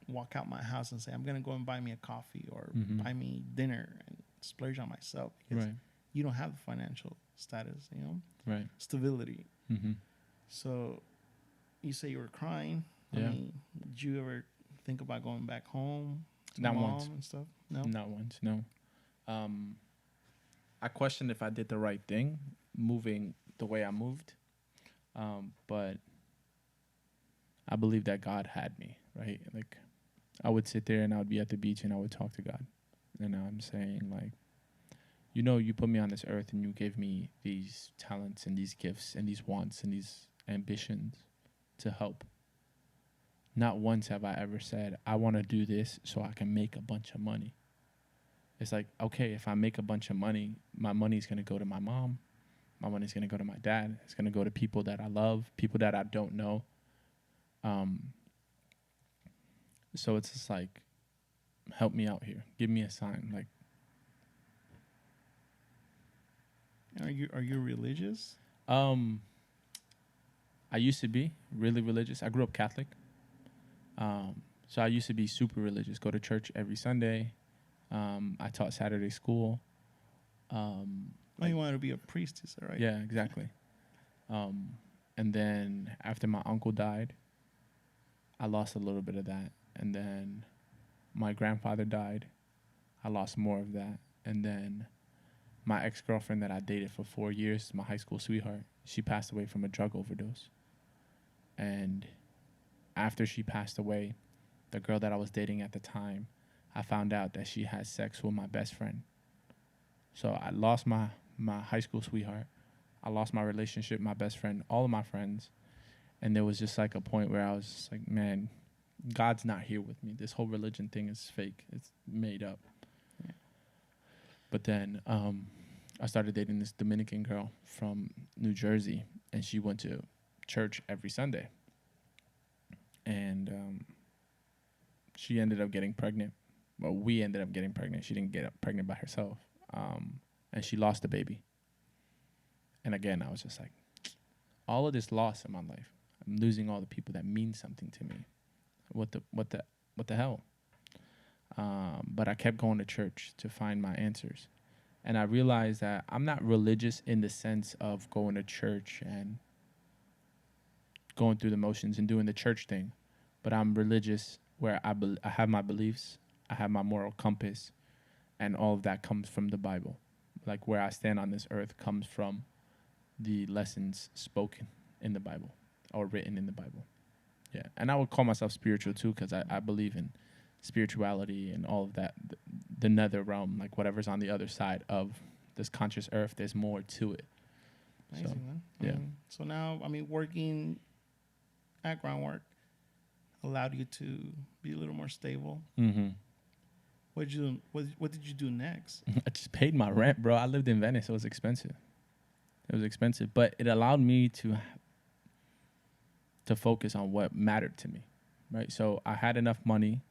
walk out my house and say I'm gonna go and buy me a coffee or Mhm. buy me dinner and splurge on myself because Right, you don't have the financial status, you know, right. stability. Mm-hmm. So you say you were crying. I Yeah. mean, did you ever think about going back home to Not mom once. and stuff? No. Not once, no. I questioned if I did the right thing, moving the way I moved. But I believe that God had me, right? Like, I would sit there and I would be at the beach and I would talk to God. And I'm saying, like, you know, you put me on this earth and you gave me these talents and these gifts and these wants and these ambitions to help. Not once have I ever said, I want to do this so I can make a bunch of money. It's like, okay, if I make a bunch of money, my money's going to go to my mom. My money's going to go to my dad. It's going to go to people that I love, people that I don't know. So it's just like, help me out here. Give me a sign. Like, Are you religious? I used to be really religious. I grew up Catholic. So I used to be super religious, go to church every Sunday. I taught Saturday school. You wanted to be a priestess, right? Yeah, exactly. And then after my uncle died, I lost a little bit of that. And then my grandfather died. I lost more of that. And then my ex-girlfriend that I dated for 4 years, my high school sweetheart, she passed away from a drug overdose. And after she passed away, the girl that I was dating at the time, I found out that she had sex with my best friend. So I lost my high school sweetheart. I lost my relationship, my best friend, all of my friends. And there was just like a point where I was just like, man, God's not here with me. This whole religion thing is fake. It's made up. Yeah. But then I started dating this Dominican girl from New Jersey, and she went to church every Sunday. And she ended up getting pregnant. Well, we ended up getting pregnant. She didn't get pregnant by herself. And she lost the baby. And again, I was just like, all of this loss in my life. I'm losing all the people that mean something to me. What the hell? But I kept going to church to find my answers. And I realized that I'm not religious in the sense of going to church and going through the motions and doing the church thing. But I'm religious where I have my beliefs, I have my moral compass, and all of that comes from the Bible. Like, where I stand on this earth comes from the lessons spoken in the Bible or written in the Bible. Yeah, and I would call myself spiritual too, because I believe in spirituality and all of that, the nether realm, like whatever's on the other side of this conscious earth, there's more to it. Amazing, So, man. yeah. So now, working at Groundwork allowed you to be a little more stable. Mm-hmm. What did you do next? I just paid my rent, bro. I lived in Venice. It was expensive. But it allowed me to focus on what mattered to me, right? So I had enough money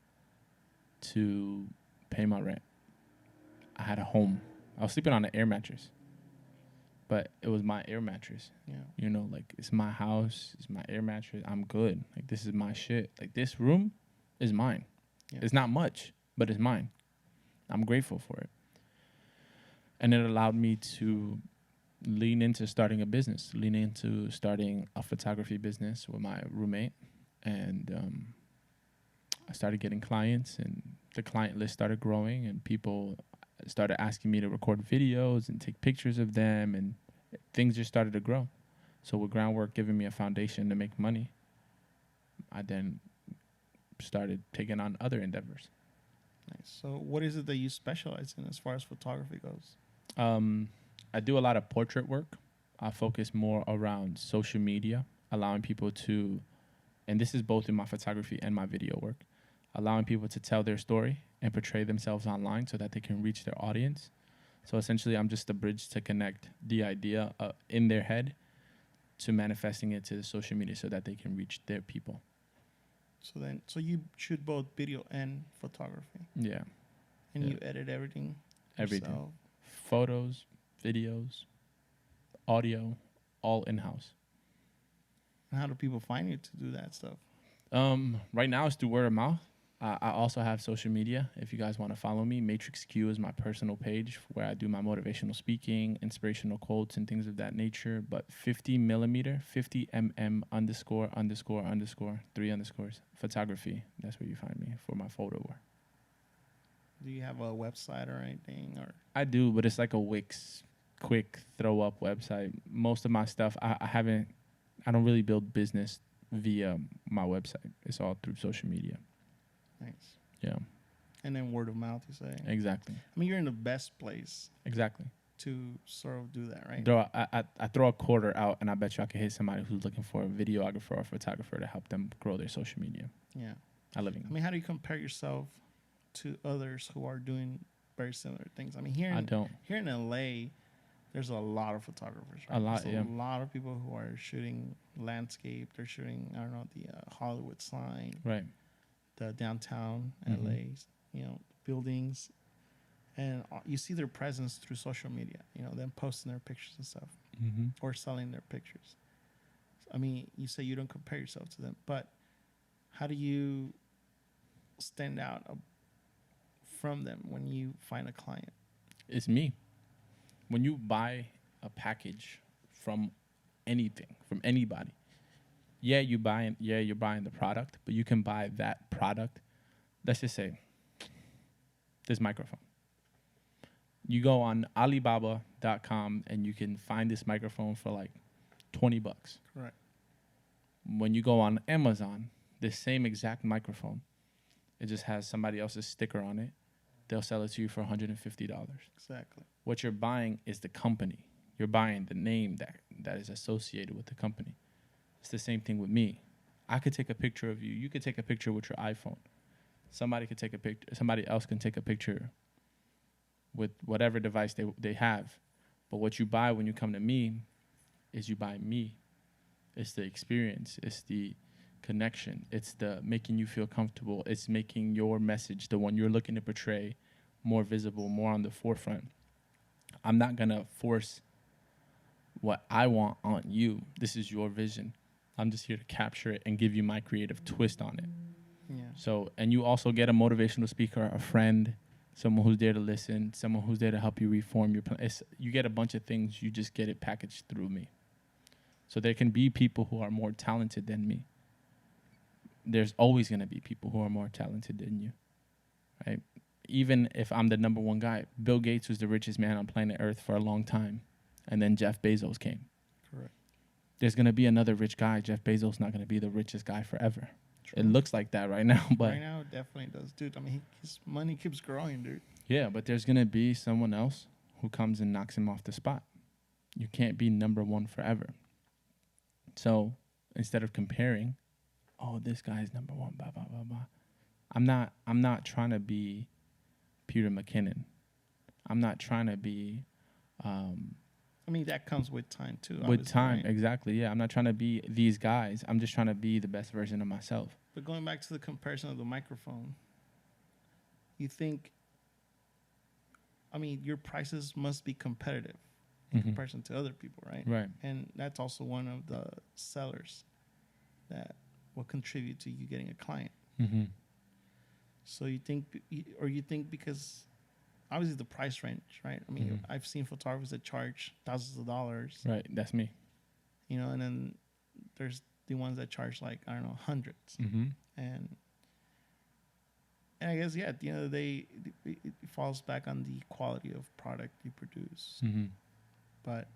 to pay my rent. I had a home. I was sleeping on an air mattress, but it was my air mattress. Yeah. You know, like, it's my house, it's my air mattress. I'm good. Like, this is my shit. Like, this room is mine. Yeah. It's not much, but it's mine. I'm grateful for it. And it allowed me to lean into starting a business, lean into starting a photography business with my roommate. And I started getting clients, and the client list started growing, and people started asking me to record videos and take pictures of them, and things just started to grow. So with Groundwork giving me a foundation to make money, I then started taking on other endeavors. Nice. So what is it that you specialize in as far as photography goes? I do a lot of portrait work. I focus more around social media, allowing people to, and this is both in my photography and my video work, allowing people to tell their story and portray themselves online so that they can reach their audience. So essentially, I'm just a bridge to connect the idea in their head to manifesting it to the social media so that they can reach their people. So you shoot both video and photography. Yeah. And Yeah. you edit everything. Everything. yourself. Photos, videos, audio, all in-house. And how do people find you to do that stuff? Right now it's through word of mouth. I also have social media. If you guys want to follow me, Matrix Q is my personal page where I do my motivational speaking, inspirational quotes, and things of that nature. But 50 millimeter, 50 mm underscore, 3 underscores, photography. That's where you find me for my photo work. Do you have a website or anything? Or I do, but it's like a Wix quick throw up website. Most of my stuff, I don't really build business via my website. It's all through social media. Nice. Yeah. And then word of mouth, you say? Exactly. I mean, you're in the best place Exactly. to sort of do that, right? I throw a quarter out, and I bet you I could hit somebody who's looking for a videographer or a photographer to help them grow their social media. Yeah. I live in. I mean, how do you compare yourself to others who are doing very similar things? I mean, here in LA, there's a lot of photographers. Right? A lot, there's yeah. a lot of people who are shooting landscape. They're shooting, I don't know, the Hollywood sign, Right. the downtown Mhm. LA, buildings, and you see their presence through social media. Them posting their pictures and stuff, Mm-hmm. or selling their pictures. I mean, you say you don't compare yourself to them, but how do you stand out from them when you find a client? It's me. When you buy a package from anything, from anybody, you're buying the product, but you can buy that product. Let's just say this microphone. You go on Alibaba.com and you can find this microphone for like $20. Correct. When you go on Amazon, the same exact microphone, it just has somebody else's sticker on it. They'll sell it to you for $150. Exactly. What you're buying is the company. You're buying the name that is associated with the company. It's the same thing with me. I could take a picture of you. You could take a picture with your iPhone. Somebody could take a picture. Somebody else can take a picture with whatever device they have. But what you buy when you come to me is you buy me. It's the experience. It's the connection. It's the making you feel comfortable. It's making your message, the one you're looking to portray, more visible, more on the forefront. I'm not going to force what I want on you. This is your vision. I'm just here to capture it and give you my creative twist on it. Yeah. So, and you also get a motivational speaker, a friend, someone who's there to listen, someone who's there to help you reform your plan. You get a bunch of things. You just get it packaged through me. So there can be people who are more talented than me. There's always going to be people who are more talented than you, right? Even if I'm the number one guy, Bill Gates was the richest man on planet Earth for a long time, and then Jeff Bezos came. Correct. There's going to be another rich guy. Jeff Bezos not going to be the richest guy forever. True. It looks like that right now, but right now it definitely does, dude. I mean, his money keeps growing, dude. yeah, but there's going to be someone else who comes and knocks him off the spot. You can't be number one forever. So instead of comparing, oh, this guy's number one, blah, blah, blah, blah. I'm not trying to be Peter McKinnon. I'm not trying to be... I mean, that comes with time, too. With time, right? exactly, yeah. I'm not trying to be these guys. I'm just trying to be the best version of myself. But going back to the comparison of the microphone, you think, I mean, your prices must be competitive in comparison to other people, right? Right. And that's also one of the sellers that will contribute to you getting a client. Mm-hmm. So you think because obviously the price range, right? I mean, I've seen photographers that charge thousands of dollars, Right. That's me. and then there's the ones that charge like, I don't know, hundreds. And I guess, yeah, at the end of the day, it falls back on the quality of product you produce. But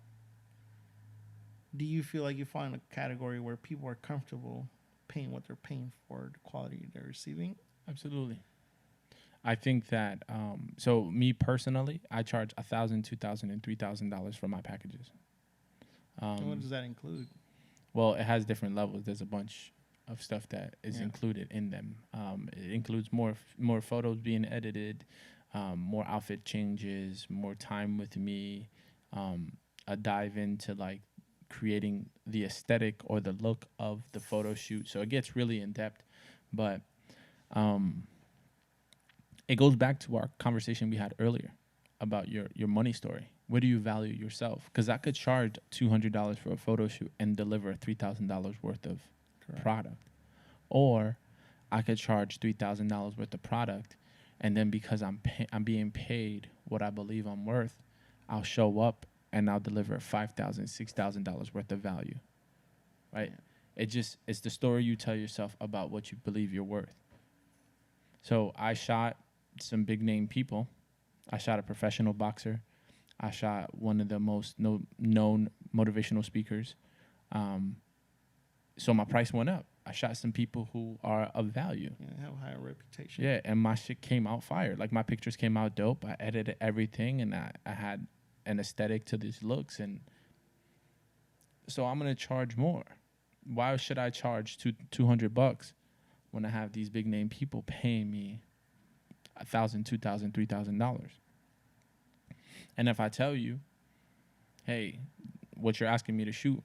do you feel like you fall in a category where people are comfortable paying what they're paying for the quality they're receiving? Absolutely. I think that, so me personally, I charge $1,000, $2,000, and $3,000 for my packages. And what does that include? Well, it has different levels. There's a bunch of stuff that is included in them. It includes more photos being edited, more outfit changes, more time with me, a dive into like creating the aesthetic or the look of the photo shoot. So it gets really in depth, but it goes back to our conversation we had earlier about your money story. Where do you value yourself? Because I could charge $200 for a photo shoot and deliver $3,000 worth of product. Or I could charge $3,000 worth of product, and then because I'm being paid what I believe I'm worth, I'll show up and I'll deliver $5,000, $6,000 worth of value, right? Yeah. It's the story you tell yourself about what you believe you're worth. So I shot some big name people. I shot a professional boxer. I shot one of the most known motivational speakers. So my price went up. I shot some people who are of value. Yeah, have a higher reputation. Yeah, and my shit came out fire. Like, my pictures came out dope. I edited everything, and I had an aesthetic to these looks. And so I'm going to charge more. Why should I charge $200 when I have these big name people paying me $1,000, $2,000, $3,000? And if I tell you, hey, what you're asking me to shoot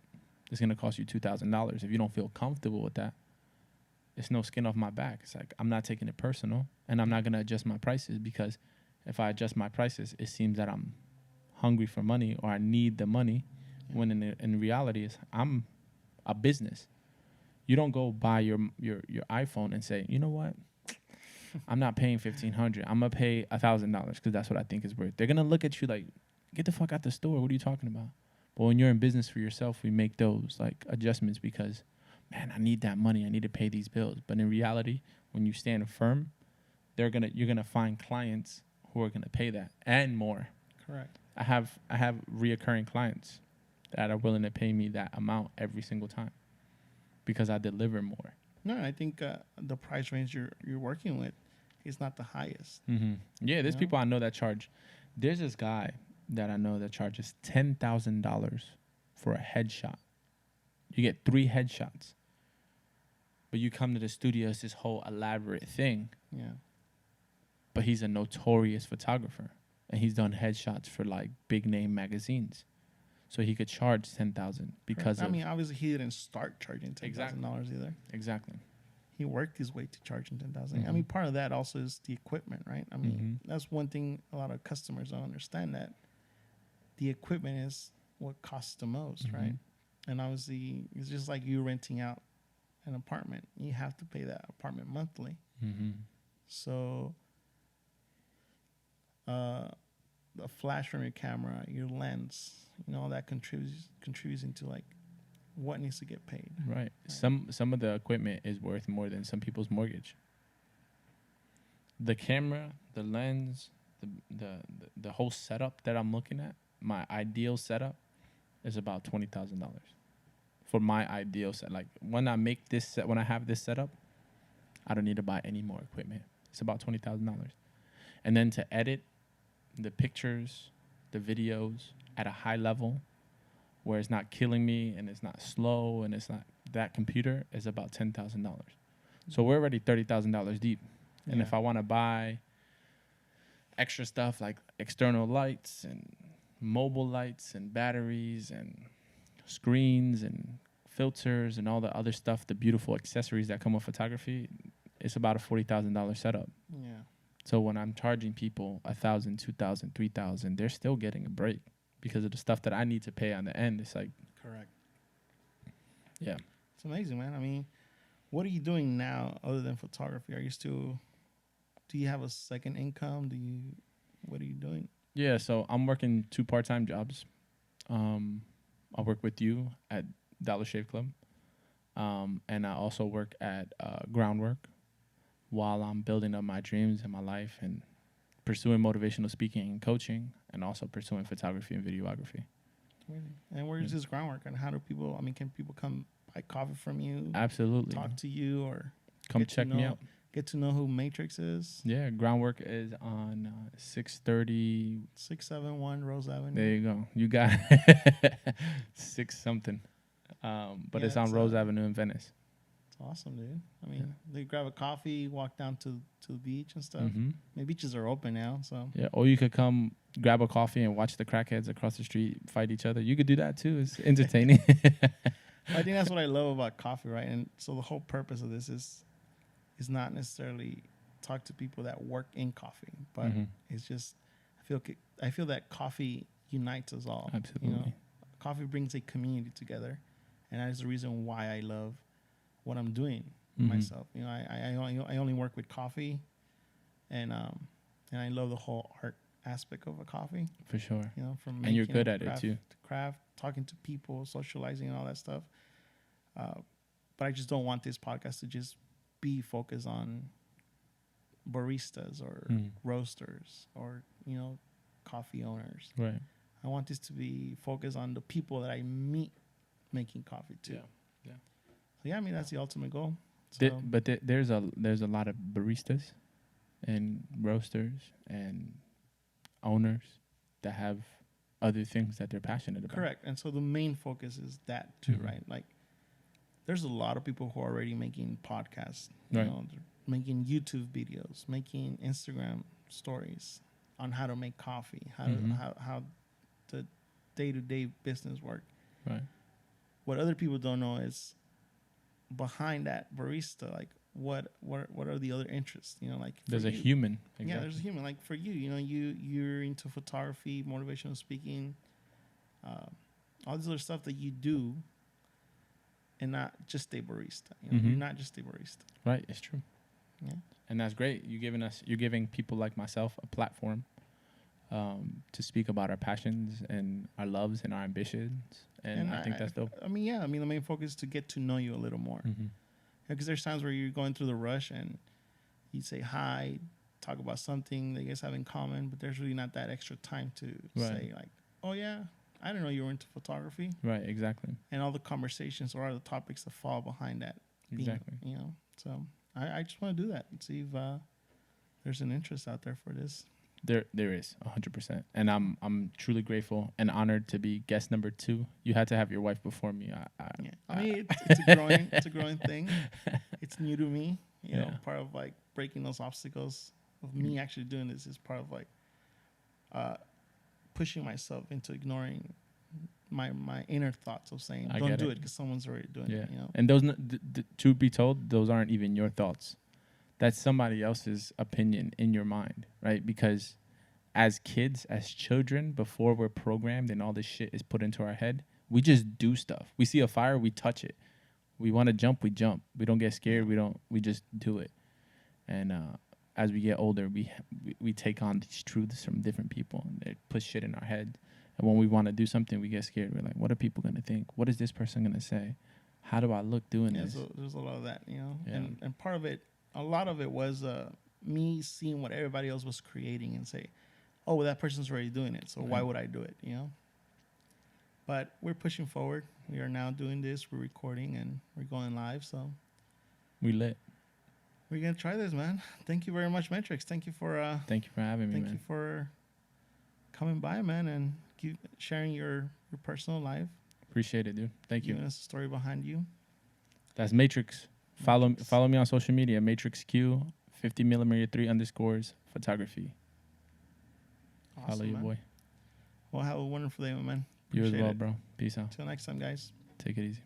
is going to cost you $2,000. If you don't feel comfortable with that, it's no skin off my back. It's like, I'm not taking it personal, and I'm not going to adjust my prices, because if I adjust my prices, it seems that I'm hungry for money or I need the money, when in reality is I'm a business. You don't go buy your iPhone and say, you know what? I'm not paying $1,500. I'm going to pay $1,000 because that's what I think is worth. They're going to look at you like, get the fuck out the store. What are you talking about? But when you're in business for yourself, we make those like adjustments because, man, I need that money. I need to pay these bills. But in reality, when you stand firm, you're gonna find clients who are gonna pay that and more. Correct. I have reoccurring clients that are willing to pay me that amount every single time because I deliver more. No, I think the price range you're working with is not the highest. Yeah, there's people I know that charge. There's this guy that I know that charges $10,000 for a headshot. You get 3 headshots, but you come to the studio, it's this whole elaborate thing. Yeah. But he's a notorious photographer, and he's done headshots for like big name magazines. So he could charge $10,000 because I mean, obviously he didn't start charging $10,000 either. Exactly. He worked his way to charging $10,000. I mean, part of that also is the equipment, right? I mean, that's one thing a lot of customers don't understand, that the equipment is what costs the most, right? And obviously, it's just like you renting out an apartment. You have to pay that apartment monthly. So the flash from your camera, your lens, all that contributes into like what needs to get paid. Right. Some of the equipment is worth more than some people's mortgage. The camera, the lens, the whole setup that I'm looking at, my ideal setup is about $20,000 for my ideal set. Like when I make this set, when I have this setup, I don't need to buy any more equipment. It's about $20,000. And then to edit the pictures, the videos at a high level where it's not killing me and it's not slow and it's not that computer is about $10,000. So we're already $30,000 deep. And if I want to buy extra stuff like external lights and mobile lights and batteries and screens and filters and all the other stuff, the beautiful accessories that come with photography, it's about a $40,000 setup. Yeah. So when I'm charging people $1,000, $2,000, $3,000, they're still getting a break because of the stuff that I need to pay on the end. It's like, correct. Yeah. It's amazing, man. I mean, what are you doing now other than photography? Are you still do you have a second income? What are you doing? Yeah, so I'm working 2 part-time jobs. I work with you at Dollar Shave Club, and I also work at Groundwork while I'm building up my dreams in my life and pursuing motivational speaking and coaching, and also pursuing photography and videography. And where's this groundwork? And how do people? I mean, can people come buy coffee from you? Absolutely. Talk to you, or Come check me out. Get to know who Matrix is. Yeah, Groundwork is on 630. 671 Rose Avenue. There you go. You got 6 something. But Yeah, it's on Rose Avenue in Venice. It's awesome, dude. I mean, they grab a coffee, walk down to the beach and stuff. Mm-hmm. The beaches are open now, so. Yeah, or you could come grab a coffee and watch the crackheads across the street fight each other. You could do that too. It's entertaining. I think that's what I love about coffee, right? And so the whole purpose of this is not necessarily talk to people that work in coffee, but it's just I feel that coffee unites us all. Absolutely. You know? Coffee brings a community together, and that is the reason why I love what I'm doing myself. You know, I only work with coffee, and I love the whole art aspect of a coffee. For sure. You know, from and you're good at craft, it too. Craft, talking to people, socializing, and all that stuff. But I just don't want this podcast to just be focused on baristas or roasters or, you know, coffee owners. Right. I want this to be focused on the people that I meet making coffee too. Yeah. So yeah, I mean, that's the ultimate goal. So, There's a lot of baristas and roasters and owners that have other things that they're passionate about. correct. And so the main focus is that too, right? Like, there's a lot of people who are already making podcasts, you know, they're making YouTube videos, making Instagram stories on how to make coffee, how the day-to-day business work. Right. What other people don't know is behind that barista, like what are the other interests? You know, like there's a human. Exactly. Yeah, there's a human. Like for you, you know, you're into photography, motivational speaking, all this other stuff that you do. And not just a barista. You know, you're not just a barista. Right, it's true. Yeah. And that's great. You're giving people like myself a platform to speak about our passions and our loves and our ambitions. And I think that's dope. I mean, yeah. I mean, the main focus is to get to know you a little more. Because there's times where you're going through the rush and you say hi, talk about something that you guys have in common, but there's really not that extra time to say like, oh yeah, I didn't know you were into photography. Right, exactly. And all the conversations or all the topics that fall behind that. Exactly. You know, so I just want to do that and see if there's an interest out there for this. There is 100%, and I'm truly grateful and honored to be guest number 2. You had to have your wife before me. I mean, it's a growing thing. It's new to me. You know, part of like breaking those obstacles of me actually doing this is part of like pushing myself into ignoring my inner thoughts of saying don't do it because someone's already doing it. You know, and those truth be told, those aren't even your thoughts. That's somebody else's opinion in your mind, right? Because as kids, as children, before we're programmed and all this shit is put into our head, we just do stuff. We see a fire, we touch it. We want to jump, we jump. We don't get scared, we just do it. And as we get older, we take on these truths from different people, and they put shit in our head. And when we want to do something, we get scared. We're like, what are people going to think? What is this person going to say? How do I look doing this? So there's a lot of that, you know. Yeah. And part of it, a lot of it was me seeing what everybody else was creating and say, oh, well, that person's already doing it, so why would I do it, you know? But we're pushing forward. We are now doing this. We're recording, and we're going live, so. We lit. We're going to try this, man. Thank you very much, Matrix. Thank you for having me, man. Thank you for coming by, man, and sharing your personal life. Appreciate it, dude. Thank you. Giving us a story behind you. That's Matrix. Follow me on social media, MatrixQ, 50mm3_ photography. Awesome, Follow your man. boy. Well, have a wonderful day, my man. You as Appreciate well, it. bro. Peace out. Till next time, guys. Take it easy.